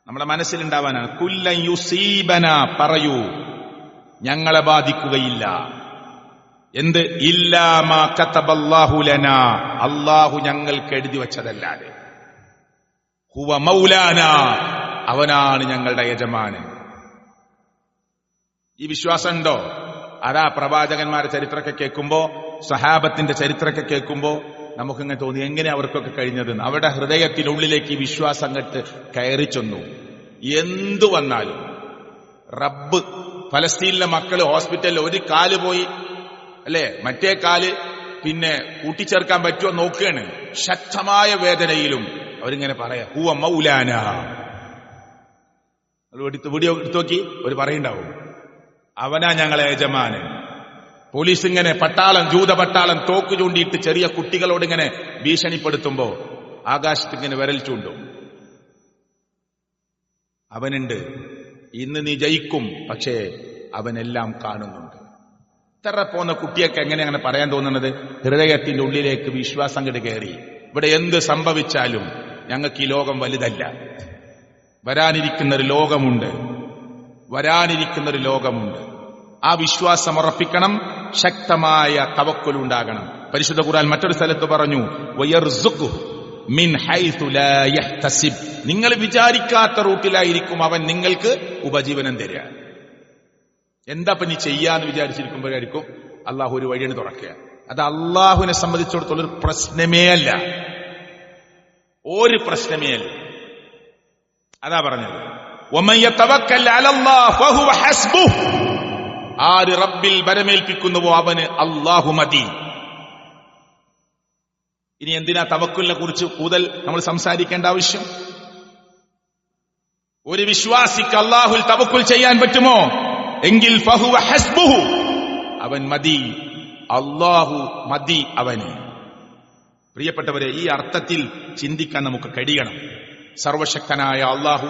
നമ്മുടെ മനസ്സിലുണ്ടാവാനാണ്. കുല്ലൻ യുസീബന, പറയൂ ഞങ്ങളെ ബാധിക്കുകയില്ല. എന്ത്? ഇല്ലാ മാ കതബല്ലാഹു ലനാ, അല്ലാഹു ഞങ്ങൾക്ക് എഴുതി വച്ചതല്ലാതെ. ഹുവ മൗലാന, അവനാണ് ഞങ്ങളുടെ യജമാനൻ. ഈ വിശ്വാസം ഉണ്ടോ? അതാ പ്രവാചകന്മാരുടെ ചരിത്രമൊക്കെ കേൾക്കുമ്പോ, സഹാബത്തിന്റെ ചരിത്രമൊക്കെ കേൾക്കുമ്പോ നമുക്കിങ്ങനെ തോന്നി എങ്ങനെ അവർക്കൊക്കെ കഴിഞ്ഞതെന്ന്. അവരുടെ ഹൃദയത്തിനുള്ളിലേക്ക് ഈ വിശ്വാസം അങ്ങട്ട് കയറി ചെന്നു. എന്തു വന്നാലും റബ്ബ്, ഫലസ്തീനിലെ മക്കള് ഹോസ്പിറ്റലിൽ ഒരു കാല് പോയി അല്ലെ, മറ്റേ കാല് പിന്നെ കൂട്ടിച്ചേർക്കാൻ പറ്റുമോ നോക്കുകയാണ്. ശക്തമായ വേദനയിലും അവരിങ്ങനെ പറയാ ഹുവ മൗലാന. വീഡിയോ എടുത്തു നോക്കി ഒരു പറയുണ്ടാവും, അവനാ ഞങ്ങളെ യജമാനൻ. പോലീസ് ഇങ്ങനെ പട്ടാളം, ജൂത പട്ടാളം തോക്ക് ചൂണ്ടിയിട്ട് ചെറിയ കുട്ടികളോട് ഇങ്ങനെ ഭീഷണിപ്പെടുത്തുമ്പോ ആകാശത്ത് ഇങ്ങനെ വിരൽ ചൂണ്ടും. അവനുണ്ട്, ഇന്ന് നീ ജയിക്കും, പക്ഷേ അവനെല്ലാം കാണുന്നുണ്ട്. ഇത്ര പോന്ന കുട്ടിയൊക്കെ എങ്ങനെ അങ്ങനെ പറയാൻ തോന്നുന്നത്? ഹൃദയത്തിന്റെ ഉള്ളിലേക്ക് വിശ്വാസം കണ്ട് കയറി. ഇവിടെ എന്ത് സംഭവിച്ചാലും ഞങ്ങൾക്ക് ഈ ലോകം വലുതല്ല, വരാനിരിക്കുന്നൊരു ലോകമുണ്ട്, വരാനിരിക്കുന്നൊരു ലോകമുണ്ട്. ആ വിശ്വാസം ഉറപ്പിക്കണം, ശക്തമായ തവക്കുലുണ്ടാകണം. പരിശുദ്ധ ഖുർആൻ മറ്റൊരു സ്ഥലത്ത് പറഞ്ഞു, വയർസുഖു മിൻ ഹൈതു ലാ യഹ്തസിബ്, നിങ്ങൾ വിചാരിക്കാത്ത റൂട്ടിലായിരിക്കും അവൻ നിങ്ങൾക്ക് ഉപജീവനം തരിക. എന്താ നീ ചെയ്യാന്ന് വിചാരിച്ചിരിക്കുമ്പോഴായിരിക്കും അള്ളാഹു ഒരു വഴിയാണ് തുറക്കുക. അത് അള്ളാഹുവിനെ സംബന്ധിച്ചിടത്തോളം ഒരു പ്രശ്നമേ അല്ല, ഒരു പ്രശ്നമേ അല്ല. അതാ പറഞ്ഞത്, വമൻ യതവക്കൽ അലല്ലാഹ് ഫഹുവ ഹസ്ബുഹ്, ആര് റബ്ബിൽ ബരമേൽപ്പിക്കുന്നുവോ അവന് അല്ലാഹു മതി. ഇനി എന്തിനാ തവക്കുലിനെ കുറിച്ച് കൂടുതൽ നമ്മൾ സംസാരിക്കേണ്ട ആവശ്യം? ഒരു വിശ്വാസിക്ക് അല്ലാഹുൽ തവക്കുൽ ചെയ്യാൻ പറ്റുമോ? എങ്കിൽ ഫഹുവ ഹസ്ബുഹു, അവൻ മതി, അല്ലാഹു മതി അവന്. പ്രിയപ്പെട്ടവരെ, ഈ അർത്ഥത്തിൽ ചിന്തിക്കാൻ നമുക്ക് കഴിയണം. സർവശക്തനായ അല്ലാഹു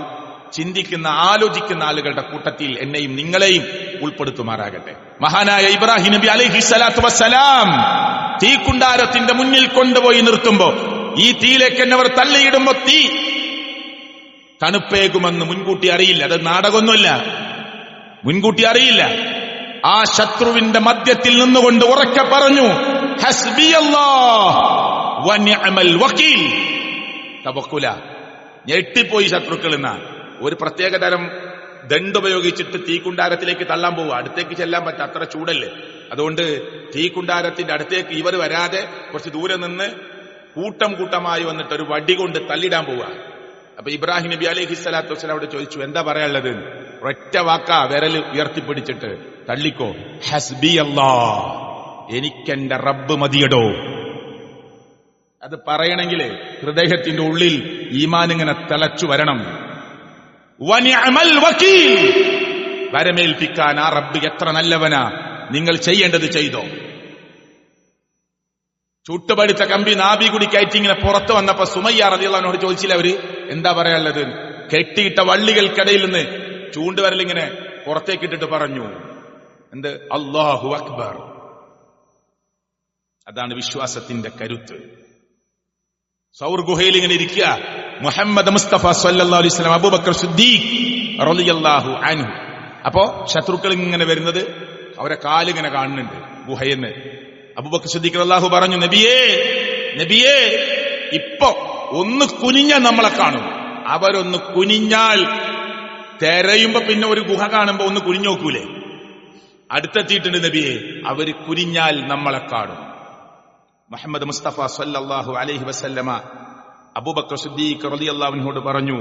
ചിന്തിക്കുന്ന, ആലോചിക്കുന്ന ആളുകളുടെ കൂട്ടത്തിൽ എന്നെയും നിങ്ങളെയും ഉൾപ്പെടുത്തുമാറാകട്ടെ. മഹാനായ ഇബ്രാഹിം നബി അലൈഹിസ്സലാത്തു വസ്സലാം തീക്കുണ്ടാരത്തിന്റെ മുന്നിൽ കൊണ്ടുപോയി നിർത്തുമ്പോ, ഈ തീയിലേക്ക് എന്നവർ തള്ളിയിടുമ്പോ തീ തണുപ്പേകുമെന്ന് മുൻകൂട്ടി അറിയില്ല. അത് നാടകമൊന്നുമില്ല, മുൻകൂട്ടി അറിയില്ല. ആ ശത്രുവിന്റെ മധ്യത്തിൽ നിന്നുകൊണ്ട് ഉറക്കെ പറഞ്ഞു, ഹസ്ബിയല്ലാഹ് വനിഅമൽ വക്കീൽ. തവക്കുല. ഞെട്ടിപ്പോയി ശത്രുക്കൾ. എന്നാ ഒരു പ്രത്യേക തരം ദണ്ടുപയോഗിച്ചിട്ട് തീക്കുണ്ടാരത്തിലേക്ക് തള്ളാൻ പോവുക. അടുത്തേക്ക് ചെല്ലാൻ പറ്റും, അത്ര ചൂടല്ലേ. അതുകൊണ്ട് തീക്കുണ്ടാരത്തിന്റെ അടുത്തേക്ക് ഇവർ വരാതെ കുറച്ച് ദൂരെ നിന്ന് കൂട്ടം കൂട്ടമായി വന്നിട്ട് ഒരു വടി കൊണ്ട് തള്ളിടാൻ പോവുക. അപ്പൊ ഇബ്രാഹിം നബി അലൈഹിസ്സലാത്തു വസ്സലാം അവിടെ ചോദിച്ചു, എന്താ പറയാനുള്ളത്? ഒറ്റ വാക്കാ വിരൽ ഉയർത്തിപ്പിടിച്ചിട്ട്, തള്ളിക്കോ. ഹസ്ബി അല്ലാഹ്, എനിക്കെന്റെ റബ്ബ് മതിയടോ. അത് പറയണമെങ്കിൽ ഹൃദയത്തിന്റെ ഉള്ളിൽ ഈമാൻ ഇങ്ങനെ തിളച്ചു വരണം. വനിഅമൽ വക്കീൽ, വരമേൽപ്പിക്കാൻ ആ റബ്ബ് എത്ര നല്ലവനാ. നിങ്ങൾ ചെയ്യേണ്ടത് ചെയ്തോ. ചുട്ടുപടിച്ച കമ്പി നാഭി കൂടി കയറ്റി ഇങ്ങനെ പുറത്ത് വന്നപ്പോ സുമയ്യ റളിയല്ലാഹു അൻഹയോട് ചോദിച്ചില്ല അവര് എന്താ പറയാനുള്ളത്? കെട്ടിയിട്ട വള്ളികൾക്കിടയിൽ നിന്ന് ചൂണ്ടുവരലിങ്ങനെ പുറത്തേക്കിട്ടിട്ട് പറഞ്ഞു എന്ത്? അല്ലാഹു അക്ബർ. അതാണ് വിശ്വാസത്തിന്റെ കരുത്ത്. സൗർ ഗുഹയിൽ ഇങ്ങനെ ഇരിക്കുക, മുഹമ്മദ് മുസ്തഫ സല്ലല്ലാഹു അലൈഹി വസല്ലം, അബൂബക്കർ സിദ്ദീഖ് റളിയല്ലാഹു അൻഹു. അപ്പോ ശത്രുക്കൾ ഇങ്ങനെ വരുന്നത് അവരെ കാലിങ്ങനെ കാണുന്നുണ്ട് ഗുഹയെന്ന്. അബൂബക്കർ സിദ്ദീഖ് റളിയല്ലാഹു പറഞ്ഞു, നബിയേ നബിയേ, ഇപ്പൊ ഒന്ന് കുനിഞ്ഞാൽ നമ്മളെ കാണും. അവരൊന്ന് കുനിഞ്ഞാൽ തെരയുമ്പോ പിന്നെ ഒരു ഗുഹ കാണുമ്പോ ഒന്ന് കുനിഞ്ഞു നോക്കൂലേ? അടുത്തെത്തിയിട്ടുണ്ട് നബിയെ, അവര് കുനിഞ്ഞാൽ നമ്മളെ കാണും. മുഹമ്മദ് മുസ്തഫ സല്ലല്ലാഹു അലൈഹി വസല്ലമ അബൂബക്കർ സിദ്ദീഖ് റളിയല്ലാഹു അൻഹുവോട് പറഞ്ഞു,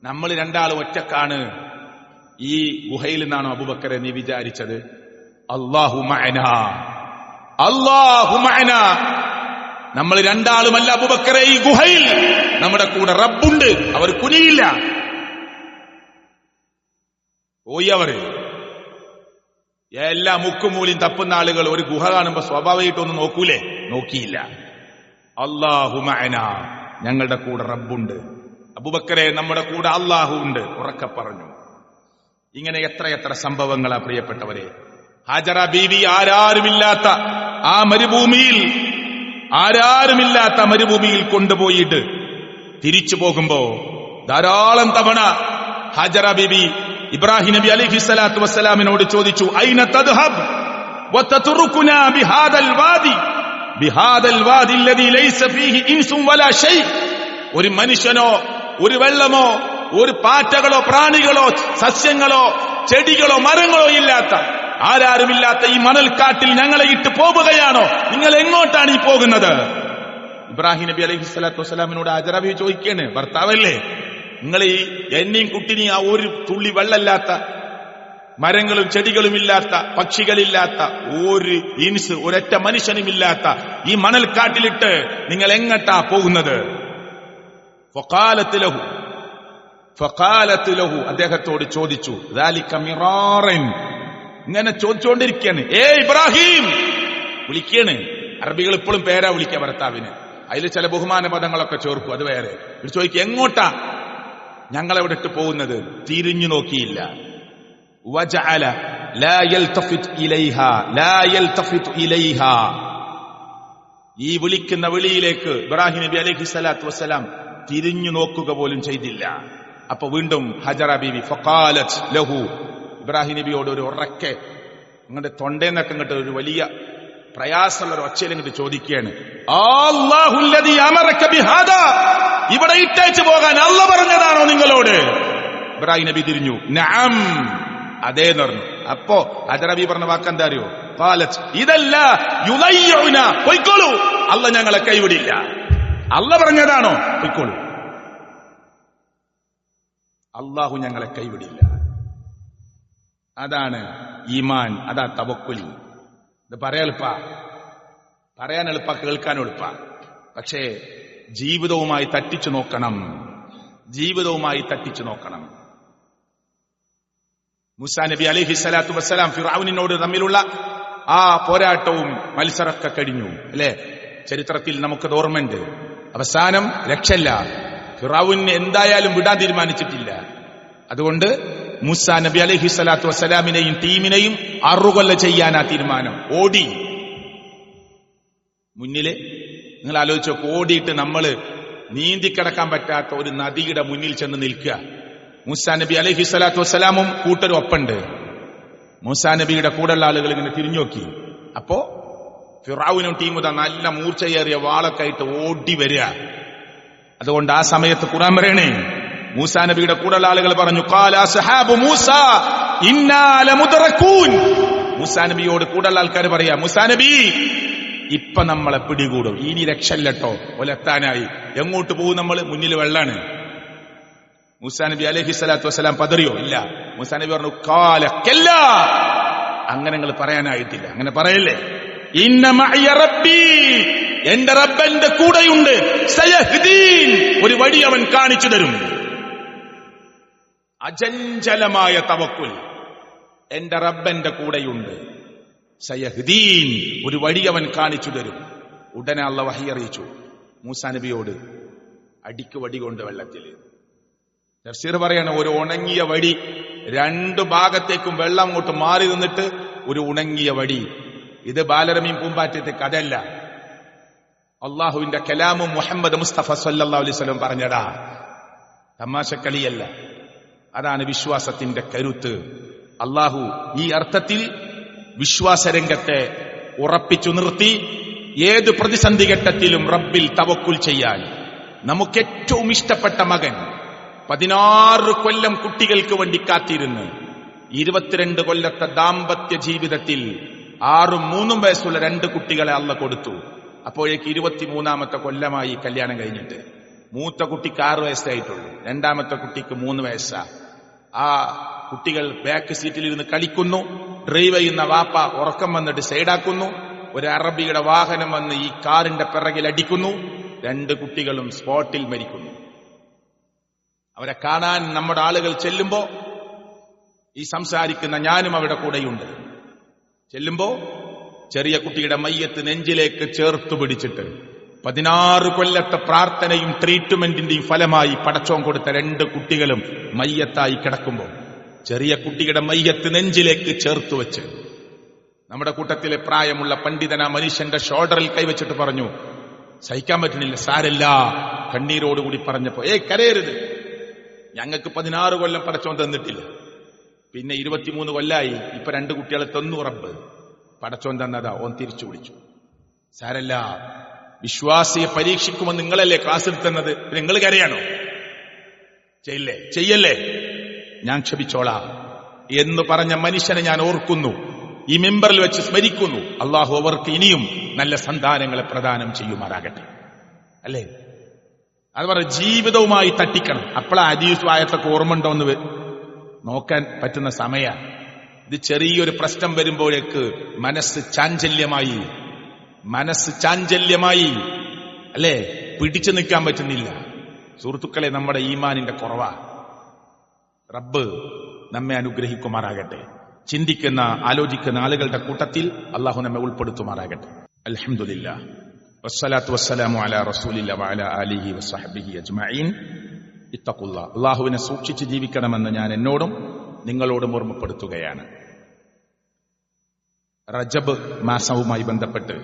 നമ്മൾ രണ്ടാളും ഒറ്റക്കാണ് ഈ ഗുഹയിൽ നിന്നാണോ അബൂബക്കറെ നീ വിചാരിച്ചത്? അല്ലാഹു മഅനാ, അല്ലാഹു മഅനാ. നമ്മൾ രണ്ടാളുമല്ല അബൂബക്കറെ, ഈ ഗുഹയിൽ നമ്മുടെ കൂടെ റബ്ബുണ്ട്. അവർ കുനിയില്ല. പോയി അവർ എല്ലാ മുക്കുമൂലിയും തപ്പുന്ന ആളുകൾ ഒരു ഗുഹ കാണുമ്പോ സ്വാഭാവികമായിട്ടൊന്നും നോക്കൂലേ? നോക്കിയില്ല. അല്ലാഹു മഅനാ, ഞങ്ങളുടെ കൂടെ റബ്ബുണ്ട്. അബൂബക്കറെ, നമ്മുടെ കൂടെ അല്ലാഹു ഉണ്ട്, ഉറക്കെ പറഞ്ഞു. ഇങ്ങനെ എത്രയെത്ര സംഭവങ്ങളാ പ്രിയപ്പെട്ടവരെ. ഹാജറ ബീവി ആരാരുമില്ലാത്ത ആ മരുഭൂമിയിൽ കൊണ്ടുപോയിട്ട് തിരിച്ചു പോകുമ്പോ ധാരാളം തവണ ഹാജറ ബീവി ഇബ്രാഹിം നബി അലൈഹി സ്വലാത്തു വസ്സലാമിനോട് ചോദിച്ചു, ഐന തദ്ഹബ് വതത്റുകുനാ ബിഹാദൽ വാദി അല്ലദീ ലൈസ ഫീഹി ഇൻസും വലാ ശൈ. ഒരു മനുഷ്യനോ ഒരു വെള്ളമോ ഒരു പാറ്റകളോ പ്രാണികളോ സസ്യങ്ങളോ ചെടികളോ മരങ്ങളോ ഇല്ലാത്ത, ആരാരുമില്ലാത്ത ഈ മണൽക്കാട്ടിൽ ഞങ്ങളെ ഇട്ട് പോവുകയാണോ? നിങ്ങൾ എങ്ങോട്ടാണ് ഈ പോകുന്നത്? ഇബ്രാഹിം നബി അലൈഹി സ്വലാത്തു വസ്സലാമിനോട് ഹാജറ ബീവി ചോദിക്കാണ്, ഭർത്താവല്ലേ, നിങ്ങൾ ഈ എന്നെയും കുട്ടിനെയും ആ ഒരു തുള്ളി വെള്ളമില്ലാത്ത, മരങ്ങളും ചെടികളുമില്ലാത്ത, പക്ഷികളില്ലാത്ത, ഒരു ഇൻസ് ഒരൊറ്റ മനുഷ്യനുമില്ലാത്ത ഈ മണൽക്കാട്ടിലിട്ട് നിങ്ങൾ എങ്ങട്ടാ പോകുന്നത്? ഫഖാലത്ത് ലഹു, അദ്ദേഹത്തോട് ചോദിച്ചു, ദാലിക മിറാറൻ, ഇങ്ങനെ ചോദിച്ചുകൊണ്ടിരിക്കുകയാണ്. ഇബ്രാഹിം വിളിക്കാണ്. അറബികൾ ഇപ്പോഴും പേരാ വിളിക്കുക ഭർത്താവിന്. അതിൽ ചില ബഹുമാന പദങ്ങളൊക്കെ ചേർക്കും, അത് വേറെ. ചോദിക്കുക, എങ്ങോട്ടാ ഞങ്ങളെവിടെ ഇട്ട് പോകുന്നത്? തിരിഞ്ഞു നോക്കിയില്ല. വജഅല ലാ യൽതഫിത് ഇലൈഹാ, ഈ വിളിക്കുന്ന വിളിയിലേക്ക് ഇബ്രാഹിം നബി അലൈഹി സ്വലാത്തു വസ്സലാം തിരിഞ്ഞു നോക്കുക പോലും ചെയ്തില്ല. അപ്പൊ വീണ്ടും ഹജറ ബീവി ഫഖാലത് ലഹു, ഇബ്രാഹിം നബിയോട് ഒരു ഉറക്കെ നിങ്ങളുടെ തൊണ്ടേന്നൊക്കെ ഇങ്ങോട്ട് ഒരു വലിയ പ്രയാസമുള്ള ഒരു ഒച്ചയിൽ ഇങ്ങോട്ട് ചോദിക്കുകയാണ്, അല്ലാഹുല്ലദീ അമറക ബിഹാദാ, ഇവിടെ ഇട്ടേച്ചു പോകാൻ അല്ലാഹു പറഞ്ഞതാണോ നിങ്ങളോട്? ഇബ്രാഹിം നബി തിരിഞ്ഞു, നഅം, അതേന്ന് പറഞ്ഞു. അപ്പോ ഹജറ ബീവി പറഞ്ഞ വാക്ക് എന്താ അറിയോ? ഖാലത് ഇദല്ല യുളയ്യുന, പൊയ്ക്കോളൂ, അല്ലാഹു ഞങ്ങളെ കൈവിടില്ല. അല്ലാഹു പറഞ്ഞതാണോ? പൊയ്ക്കോളൂ, അല്ലാഹു ഞങ്ങളെ കൈവിടില്ല. അതാണ് ഈമാൻ, അതാ തവക്കുൽ. ഇത് പറയാൻ എളുപ്പ, കേൾക്കാൻ എളുപ്പ. പക്ഷേ ജീവിതവുമായി തട്ടിച്ചു നോക്കണം. മൂസാ നബി അലൈഹി സ്വലാത്തു വസ്സലാം ഫിർഔനിനോട് തമ്മിലുള്ള ആ പോരാട്ടവും മത്സരമൊക്കെ കഴിഞ്ഞു അല്ലെ? ചരിത്രത്തിൽ നമുക്കത് ഓർമ്മയുണ്ട്. അവസാനം രക്ഷല്ല, ഫിർഔനെ എന്തായാലും വിടാൻ തീരുമാനിച്ചിട്ടില്ല. അതുകൊണ്ട് മൂസാ നബി അലൈഹി സ്വലാത്തു വസ്സലാമിനെയും ടീമിനെയും അറുകൊല്ല ചെയ്യാനാ തീരുമാനം. ഓടി മുന്നില്, നിങ്ങൾ ആലോചിച്ചോ, ഓടിയിട്ട് നമ്മള് നീന്തിക്കിടക്കാൻ പറ്റാത്ത ഒരു നദിയുടെ മുന്നിൽ ചെന്ന് നിൽക്കുക. മൂസാ നബി അലൈഹി സ്വലാത്തു വസ്സലാമും കൂട്ടരും ഒപ്പുണ്ട്. മൂസാ നബിയുടെ കൂടെയുള്ള ആളുകൾ ഇങ്ങനെ തിരിഞ്ഞു നോക്കി. അപ്പോ ഫിർഔനും ടീമും നല്ല മൂർച്ചയേറിയ വാളൊക്കെ ആയിട്ട് ഓടി വരിക. അതുകൊണ്ട് ആ സമയത്ത് ഖുർആൻ പറയണേ, മൂസാ നബിയുടെ കൂടെയുള്ള ആളുകൾ പറഞ്ഞു, ഖാല അസ്ഹാബു മൂസാ ഇന്നാ ലമുദ്റകൂൻ. മൂസാ നബിയോട് കൂടെയുള്ള ആൾക്കാർ പറയാ, മൂസാ നബി ഇപ്പൊ നമ്മളെ പിടികൂടും, ഇനി രക്ഷല്ലട്ടോ, ഒലെത്താനായി. എങ്ങോട്ട് പോകും നമ്മൾ? മുന്നിൽ വെള്ളാണ്. മൂസാ നബി അലൈഹി സ്വലാത്തു വസ്സലാം പതറിയോ? ഇല്ല. മൂസാ നബി പറഞ്ഞു, ഖാല കല്ലാ, അങ്ങനെ നിങ്ങൾ പറയാനായിട്ടില്ല, അങ്ങനെ പറയല്ലേ. ഇന്ന മഅയ റബ്ബി, എന്റെ റബ്ബ് എന്റെ കൂടെയുണ്ട്. സയഹ്ദീൻ, ഒരു വഴി അവൻ കാണിച്ചു തരും. അചഞ്ചലമായ തവക്കുൽ, എന്റെ റബ്ബ് എന്റെ കൂടെയുണ്ട്. സയഹ്ദീൻ, ഒരു വഴി അവൻ കാണിച്ചു തരും. ഉടനെ അള്ളാഹു വഹി അറിയിച്ചു മൂസാ നബിയോട്, അടിക്ക് വടി കൊണ്ട് വെള്ളത്തിൽ. തഫ്സീർ പറയാണ്, ഒരു ഉണങ്ങിയ വടി, രണ്ടു ഭാഗത്തേക്കും വെള്ളം അങ്ങോട്ട് മാറി നിന്നിട്ട് ഒരു ഉണങ്ങിയ വടി. ഇത് ബാലരമീൻ പൂമ്പാറ്റത്തെ കഥയല്ല, അള്ളാഹുവിന്റെ കലാമും മുഹമ്മദ് മുസ്തഫ സല്ലല്ലാഹു അലൈഹി വസല്ലം പറഞ്ഞടാ, തമാശക്കളിയല്ല. അതാണ് വിശ്വാസത്തിന്റെ കരുത്ത്. അള്ളാഹു ഈ അർത്ഥത്തിൽ വിശ്വാസരംഗത്തെ ഉറപ്പിച്ചു നിർത്തി. ഏത് പ്രതിസന്ധി ഘട്ടത്തിലും റബ്ബിൽ തവക്കുൽ ചെയ്യാൻ. നമുക്ക് ഏറ്റവും ഇഷ്ടപ്പെട്ട മകൻ 16 കൊല്ലം കുട്ടികൾക്ക് വേണ്ടി കാത്തിരുന്ന് 22 കൊല്ലത്തെ ദാമ്പത്യ ജീവിതത്തിൽ 6ഉം 3ഉം വയസ്സുള്ള 2 കുട്ടികളെ അള്ള കൊടുത്തു. അപ്പോഴേക്ക് 23ാമത്തെ കൊല്ലമായി കല്യാണം കഴിഞ്ഞിട്ട്. മൂത്ത കുട്ടിക്ക് 6 വയസ്സായിട്ടുള്ളൂ, രണ്ടാമത്തെ കുട്ടിക്ക് 3 വയസ്സാ. ആ കുട്ടികൾ ബാക്ക് സീറ്റിലിരുന്ന് കളിക്കുന്നു. ഡ്രൈവ് ചെയ്യുന്ന വാപ്പ ഉറക്കം വന്നിട്ട് സൈഡാക്കുന്നു. ഒരു അറബിയുടെ വാഹനം വന്ന് ഈ കാറിന്റെ പിറകിൽ അടിക്കുന്നു. 2 കുട്ടികളും സ്പോട്ടിൽ മരിക്കുന്നു. അവരെ കാണാൻ നമ്മുടെ ആളുകൾ ചെല്ലുമ്പോ, ഈ സംസാരിക്കുന്ന ഞാനും അവിടെ കൂടെയുണ്ട്, ചെല്ലുമ്പോ ചെറിയ കുട്ടിയുടെ മയ്യത്ത് നെഞ്ചിലേക്ക് ചേർത്തു പിടിച്ചിട്ട് 16 കൊല്ലത്തെ പ്രാർത്ഥനയും ട്രീറ്റ്മെന്റിന്റെയും ഫലമായി പടച്ചോൻ കൊടുത്ത 2 കുട്ടികളും മയ്യത്തായി കിടക്കുമ്പോ ചെറിയ കുട്ടിയുടെ മയ്യത്ത് നെഞ്ചിലേക്ക് ചേർത്തു വെച്ച് നമ്മുടെ കൂട്ടത്തിലെ പ്രായമുള്ള പണ്ഡിതന മനുഷ്യന്റെ ഷോൾഡറിൽ കൈവച്ചിട്ട് പറഞ്ഞു, സഹിക്കാൻ പറ്റുന്നില്ല, സാരല്ല, കണ്ണീരോടുകൂടി പറഞ്ഞപ്പോ, കരയരുത്, ഞങ്ങൾക്ക് 16 കൊല്ലം പടച്ചോൻ തന്നിട്ടില്ല, പിന്നെ 23 കൊല്ലായി, ഇപ്പൊ 2 കുട്ടികളെ തന്നു റബ്ബ്, പടച്ചോൻ തന്നതാ, ഓൻ തിരിച്ചു വിളിച്ചു. സാരല്ല, വിശ്വാസിയെ പരീക്ഷിക്കുമെന്ന് നിങ്ങളല്ലേ ക്ലാസ് എടുത്തുന്നത്, നിങ്ങൾ കരയാണോ? ചെയ്യല്ലേ, ഞാൻ ക്ഷമിച്ചോളാം എന്ന് പറഞ്ഞ മനുഷ്യനെ ഞാൻ ഓർക്കുന്നു, ഈ മെമ്പറിൽ വെച്ച് സ്മരിക്കുന്നു. അള്ളാഹു അവർക്ക് ഇനിയും നല്ല സന്താനങ്ങളെ പ്രദാനം ചെയ്യുമാറാകട്ടെ. അല്ലേ? അത് പറ, ജീവിതവുമായി തട്ടിക്കണം. അപ്പോഴാ ഹദീസ് ആയത്തൊക്കെ ഓർമ്മ ഉണ്ടോന്ന് നോക്കാൻ പറ്റുന്ന സമയ. ഇത് ചെറിയൊരു പ്രശ്നം വരുമ്പോഴേക്ക് മനസ്സ് ചാഞ്ചല്യമായി, അല്ലേ? പിടിച്ചു നിൽക്കാൻ പറ്റുന്നില്ല. സുഹൃത്തുക്കളെ, നമ്മുടെ ഈമാനിന്റെ കുറവാ. റബ്ബ് നമ്മെ അനുഗ്രഹിക്കുമാറാകട്ടെ. ചിന്തിക്കുന്ന ആലോചിക്കുന്ന ആളുകളുടെ കൂട്ടത്തിൽ അള്ളാഹു നമ്മെ ഉൾപ്പെടുത്തുമാറാകട്ടെ. അൽഹംദുലില്ലാഹ് വസ്സലാത്തു വസ്സലാമു അലാ റസൂലില്ലാഹി വഅലാ ആലിഹി വസ്സഹ്ബിഹി അജ്മഈൻ. ഇത്തഖുല്ലാഹ്, അള്ളാഹുവിനെ സൂക്ഷിച്ച് ജീവിക്കണമെന്ന് ഞാൻ എന്നോടും നിങ്ങളോടും ഓർമ്മപ്പെടുത്തുകയാണ്. റജബ് മാസവുമായി ബന്ധപ്പെട്ട്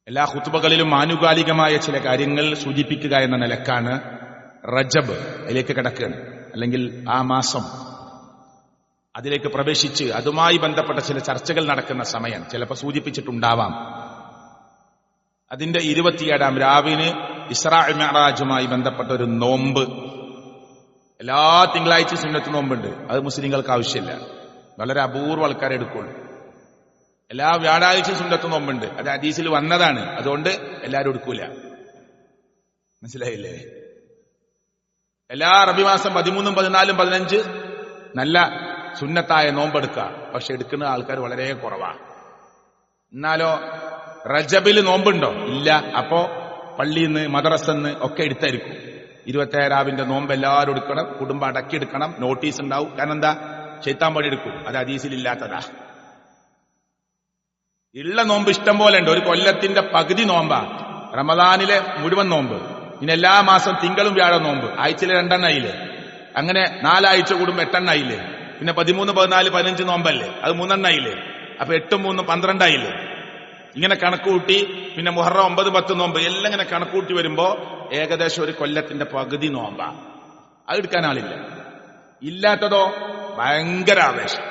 എല്ലാ ഖുതുബകളിലും ആനുകാലികമായ ചില കാര്യങ്ങൾ സൂചിപ്പിക്കുക എന്ന നിലക്കാണ് റജബ് അതിലേക്ക് കിടക്കുകയാണ്. അല്ലെങ്കിൽ ആ മാസം അതിലേക്ക് പ്രവേശിച്ച് അതുമായി ബന്ധപ്പെട്ട ചില ചർച്ചകൾ നടക്കുന്ന സമയം ചിലപ്പോൾ സൂചിപ്പിച്ചിട്ടുണ്ടാവാം. അതിന്റെ 27ാം രാവിന് ഇസ്രാ മിഅ്റാജുമായി ബന്ധപ്പെട്ട ഒരു നോമ്പ് എല്ലാ തിങ്കളാഴ്ച സുന്നത്ത് നോമ്പുണ്ട്. അത് മുസ്ലിങ്ങൾക്ക് ആവശ്യമില്ല, വളരെ അപൂർവ ആൾക്കാരെ എടുക്കുള്ളൂ. എല്ലാ വ്യാഴാഴ്ച സുന്നത്ത് നോമ്പുണ്ട്, അത് ഹദീസിൽ വന്നതാണ്, അതുകൊണ്ട് എല്ലാവരും എടുക്കൂല. മനസ്സിലായില്ലേ? എല്ലാ റബി മാസം 13, 14, 15 നല്ല സുന്നത്തായ നോമ്പെടുക്കുക. പക്ഷെ എടുക്കുന്ന ആൾക്കാർ വളരെ കുറവാണ്. എന്നാലോ റജബില് നോമ്പുണ്ടോ? ഇല്ല. അപ്പോ പള്ളിയിൽ നിന്ന് മദ്രസന്ന് ഒക്കെ എടുത്തായിരിക്കും. 27 രാവിന്റെ നോമ്പ് എല്ലാവരും എടുക്കണം, കുടുംബം അടക്കിയെടുക്കണം, നോട്ടീസ് ഉണ്ടാവും. കാരണം എന്താ? ശൈത്താൻ പണി എടുക്കും. അത് ഹദീസിലില്ലാത്തതാ. ഉള്ള നോമ്പ് ഇഷ്ടം പോലെ ഉണ്ട്. ഒരു കൊല്ലത്തിന്റെ പകുതി നോമ്പാ റമദാനിലെ മുഴുവൻ നോമ്പ്. ഇനി എല്ലാ മാസം തിങ്കളും വ്യാഴം നോമ്പ്, ആഴ്ചയിൽ 2 എണ്ണായില്ലേ? അങ്ങനെ 4 ആഴ്ച കൂടുമ്പോ 8 എണ്ണായില്ലേ? പിന്നെ 13, 14, 15 നോമ്പല്ലേ? അത് 3 എണ്ണായില്ലേ? അപ്പൊ 8, 3, 12 ആയില്ലേ? ഇങ്ങനെ കണക്കുകൂട്ടി പിന്നെ മുഹറം 9, 10 നോമ്പ് എല്ലാം ഇങ്ങനെ കണക്കുകൂട്ടി വരുമ്പോ ഏകദേശം ഒരു കൊല്ലത്തിന്റെ പകുതി നോമ്പാ. അത് എടുക്കാൻ ആളില്ല. ഇല്ലാത്തതോ ഭയങ്കര ആവേശം.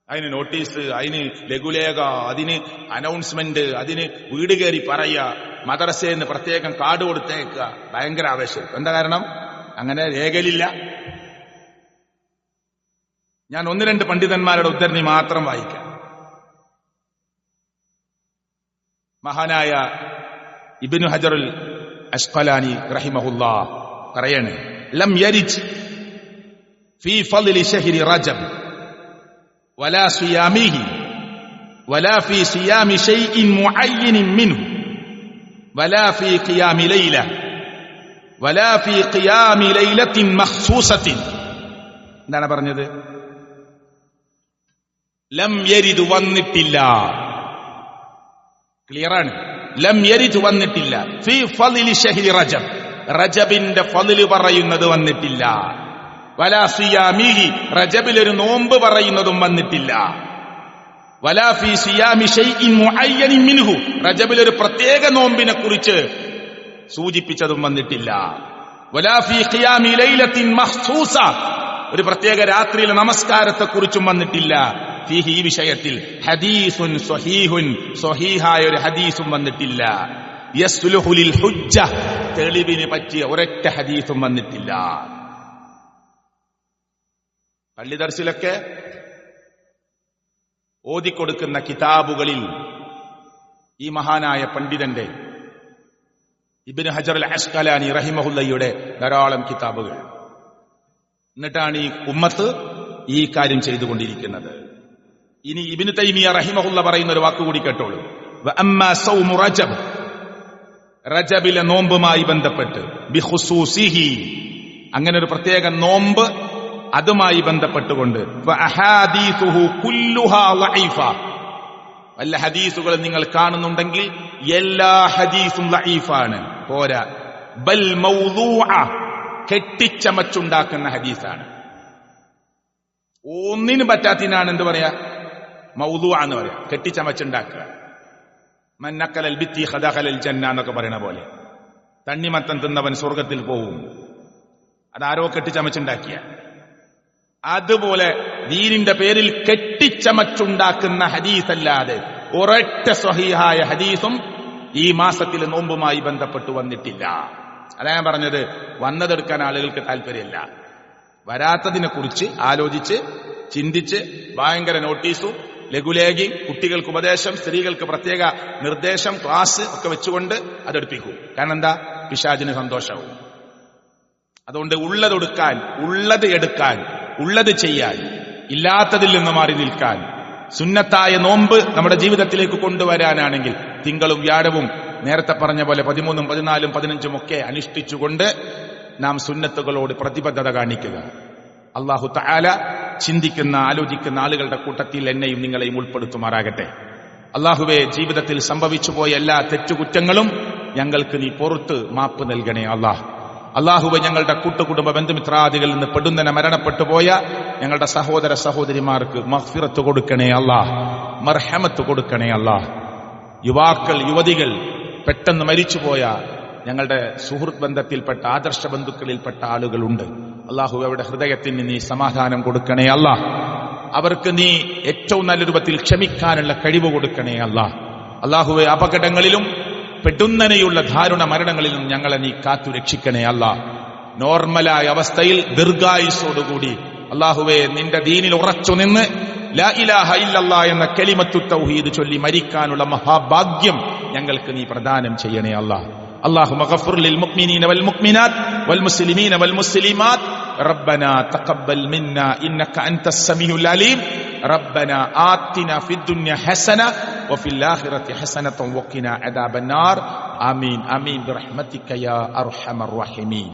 അതിന് നോട്ടീസ്, അതിന് ലഘുലേഖ, അതിന് അനൗൺസ്മെന്റ്, അതിന് വീട് കയറി പറയുക, മദ്രസേന്ന് പ്രത്യേകം കാർഡ് കൊടുത്തേക്കുക, ഭയങ്കര ആവേശം. എന്താ കാരണം? അങ്ങനെ രേഖയിലില്ല. ഞാൻ 1-2 പണ്ഡിതന്മാരുടെ ഉദ്ധരണി മാത്രം വായിക്കാം. മഹാനായ ഇബ്നു ഹജറുൽ അസ്ഖലാനി റഹിമഹുല്ലാഹ് പറയാണ്, ലം യരിജ് ഫീ ഫളി ശഹ്രി റജബ് വലാ സിയാമിഹി വലാ ഫീ സിയാമി ശൈഇൻ മുഅയ്യനിൻ മിൻഹു വലാ ഫീ ഖിയാമി ലൈല വലാ ഫീ ഖിയാമി ലൈലത്തിൻ മഖ്സൂസത്തിൻ. എന്താണ് പറഞ്ഞത്? ലം യരിദ് വന്നിട്ടില്ല. ക്ലിയറാണ്. ലം യരിദ് വന്നിട്ടില്ല. ഫീ ഫളിൽ ശഹ്രി റജബ്, റജബിന്റെ ഫളിൽ പറയുന്നത് വന്നിട്ടില്ല. വലാ സിയാമിഹി, റജബിലൊരു നോമ്പ് പറയുന്നതും വന്നിട്ടില്ല. വലാ ഫീ സിയാമി ശൈഇൻ മുഅയ്യനിൻ മിൻഹു, റജബിലൊരു പ്രത്യേക നോമ്പിനെ കുറിച്ച് സൂചിപ്പിച്ചതും വന്നിട്ടില്ല. വലാ ഫീ ഖിയാമി ലൈലത്തിൻ മഖ്സൂസ, ഒരു പ്രത്യേക രാത്രിയിലെ നമസ്കാരത്തെ കുറിച്ചും വന്നിട്ടില്ല. ഫീഹി, ഈ വിഷയത്തിൽ ഹദീസുൻ സ്വഹീഹുൻ, സ്വഹീഹായ ഒരു ഹദീസും വന്നിട്ടില്ല. യസ്ലുഹു ലിൽ ഹുജ്ജ, തെളിവിന് പറ്റിയ ഒരൊറ്റ ഹദീസും വന്നിട്ടില്ല. പള്ളി ദർസിലൊക്കെ ഓതിക്കൊടുക്കുന്ന കിതാബുകളിൽ ഈ മഹാനായ പണ്ഡിതന്റെ ഇബ്നു ഹജർ അൽ അസ്ഖലാനി റഹിമഹുല്ലയുടെ ധാരാളം കിതാബുകൾ. എന്നിട്ടാണ് ഈ ഉമ്മത്ത് ഈ കാര്യം ചെയ്തുകൊണ്ടിരിക്കുന്നത്. ഇനി ഇബ്നു തൈമിയ റഹിമഹുല്ല പറയുന്ന ഒരു വാക്കുകൂടി കേട്ടോളൂ. വഅമ്മാ സൗമു റജബ്, റജബിലെ നോമ്പുമായി ബന്ധപ്പെട്ട് ബിഖുസൂസിഹി, അങ്ങനെ ഒരു പ്രത്യേക നോമ്പ് അതുമായി ബന്ധപ്പെട്ടുകൊണ്ട് വഅഹാദീസുഹു കുല്ലുഹാ ലഈഫ, വല്ല ഹദീസുകൾ നിങ്ങൾ കാണുന്നുണ്ടെങ്കിൽ എല്ലാ ഹദീസും ലഈഫാണ്. പോരാ, ബൽ മൗദൂഅ, കെട്ടിച്ചമച്ചുണ്ടാക്കുന്ന ഹദീസാണ്. ഒന്നിനും പറ്റാത്തതിനാണ് എന്ത് പറയാ, മൗദൂഅ എന്ന് പറയാ, കെട്ടിച്ചമച്ചുണ്ടാക്കുക. മൻ നഖലൽ ബിത്തി ഖദഖലൽ ജന്ന എന്നൊക്കെ പറയണ പോലെ തണ്ണിമത്തൻ തിന്നവൻ സ്വർഗത്തിൽ പോവും. അതാരോ കെട്ടിച്ചമച്ചുണ്ടാക്കിയ. അതുപോലെ ദീനിന്റെ പേരിൽ കെട്ടിച്ചമച്ചുണ്ടാക്കുന്ന ഹദീസല്ലാതെ ഒരൊറ്റ സ്വഹീഹായ ഹദീസും ഈ മാസത്തിലെ നോമ്പുമായി ബന്ധപ്പെട്ട് വന്നിട്ടില്ല. അതാ ഞാൻ പറഞ്ഞത്, വന്നതെടുക്കാൻ ആളുകൾക്ക് താല്പര്യമില്ല. വരാത്തതിനെ കുറിച്ച് ആലോചിച്ച് ചിന്തിച്ച് ഭയങ്കര നോട്ടീസും ലഘുലേഖി, കുട്ടികൾക്ക് ഉപദേശം, സ്ത്രീകൾക്ക് പ്രത്യേക നിർദ്ദേശം, ക്ലാസ് ഒക്കെ വെച്ചുകൊണ്ട് അതെടുപ്പിക്കൂ. കാരണം എന്താ, പിശാചിന് സന്തോഷവും. അതുകൊണ്ട് ഉള്ളതൊടുക്കാൻ, ഉള്ളത് എടുക്കാൻ, ഉള്ളത് ചെയ്യാൻ, ഇല്ലാത്തതിൽ നിന്ന് മാറി നിൽക്കാൻ, സുന്നത്തായ നോമ്പ് നമ്മുടെ ജീവിതത്തിലേക്ക് കൊണ്ടുവരാനാണെങ്കിൽ തിങ്കളും വ്യാഴവും നേരത്തെ പറഞ്ഞ പോലെ 13, 14, 15 ഒക്കെ അനുഷ്ഠിച്ചുകൊണ്ട് നാം സുന്നത്തുകളോട് പ്രതിബദ്ധത കാണിക്കുക. അല്ലാഹു തആല ചിന്തിക്കുന്ന, ആലോചിക്കുന്ന ആളുകളുടെ കൂട്ടത്തിൽ എന്നെയും നിങ്ങളെയും ഉൾപ്പെടുത്തുമാറാകട്ടെ. അല്ലാഹുവേ, ജീവിതത്തിൽ സംഭവിച്ചു പോയ എല്ലാ തെറ്റുകുറ്റങ്ങളും ഞങ്ങൾക്ക് നീ പുറത്ത് മാപ്പ് നൽകണേ അല്ലാഹ്. അല്ലാഹുവേ, ഞങ്ങളുടെ കൂട്ടുകുടുംബ ബന്ധുമിത്രാദികളിൽ നിന്ന് പെടുന്നനെ മരണപ്പെട്ടു പോയ ഞങ്ങളുടെ സഹോദര സഹോദരിമാർക്ക് മഗ്ഫിറത്ത് കൊടുക്കണേ അല്ലാഹ്, മർഹമത്ത് കൊടുക്കണേ അല്ലാഹ്. യുവാക്കൾ, യുവതികൾ, പെട്ടെന്ന് മരിച്ചുപോയ ഞങ്ങളുടെ സുഹൃത്ത് ബന്ധത്തിൽപ്പെട്ട ആദർശ ബന്ധുക്കളിൽപ്പെട്ട ആളുകളുണ്ട്. അല്ലാഹു, അവരുടെ ഹൃദയത്തിന് നീ സമാധാനം കൊടുക്കണേ അല്ലാഹ്. അവർക്ക് നീ ഏറ്റവും നല്ല രൂപത്തിൽ ക്ഷമിക്കാനുള്ള കഴിവ് കൊടുക്കണേ അല്ലാഹ്. അല്ലാഹുവേ, അപകടങ്ങളിലും പെടുന്നനെയുള്ള ദാരുണ മരണങ്ങളിലും ഞങ്ങളെ നീ കാത്തു രക്ഷിക്കണേ അല്ലാഹ്. നോർമലായ അവസ്ഥയിൽ ദീർഘായുസ്സോടുകൂടി അല്ലാഹുവേ നിന്റെ ദീനിൽ ഉറച്ചു നിന്ന് ലാ ഇലാഹ ഇല്ലല്ലാഹ് എന്ന കലിമത്തു തൗഹീദ് ചൊല്ലി മരിക്കാനുള്ള മഹാഭാഗ്യം ഞങ്ങൾക്ക് നീ പ്രദാനം ചെയ്യണേ അല്ലാഹ്. اللهم اغفر للمؤمنين والمؤمنات والمسلمين والمسلمات ربنا تقبل منا إنك أنت السميع العليم ربنا آتنا في الدنيا حسنة وفي الآخرة حسنة وقنا عذاب النار آمين آمين برحمتك يا أرحم الراحمين.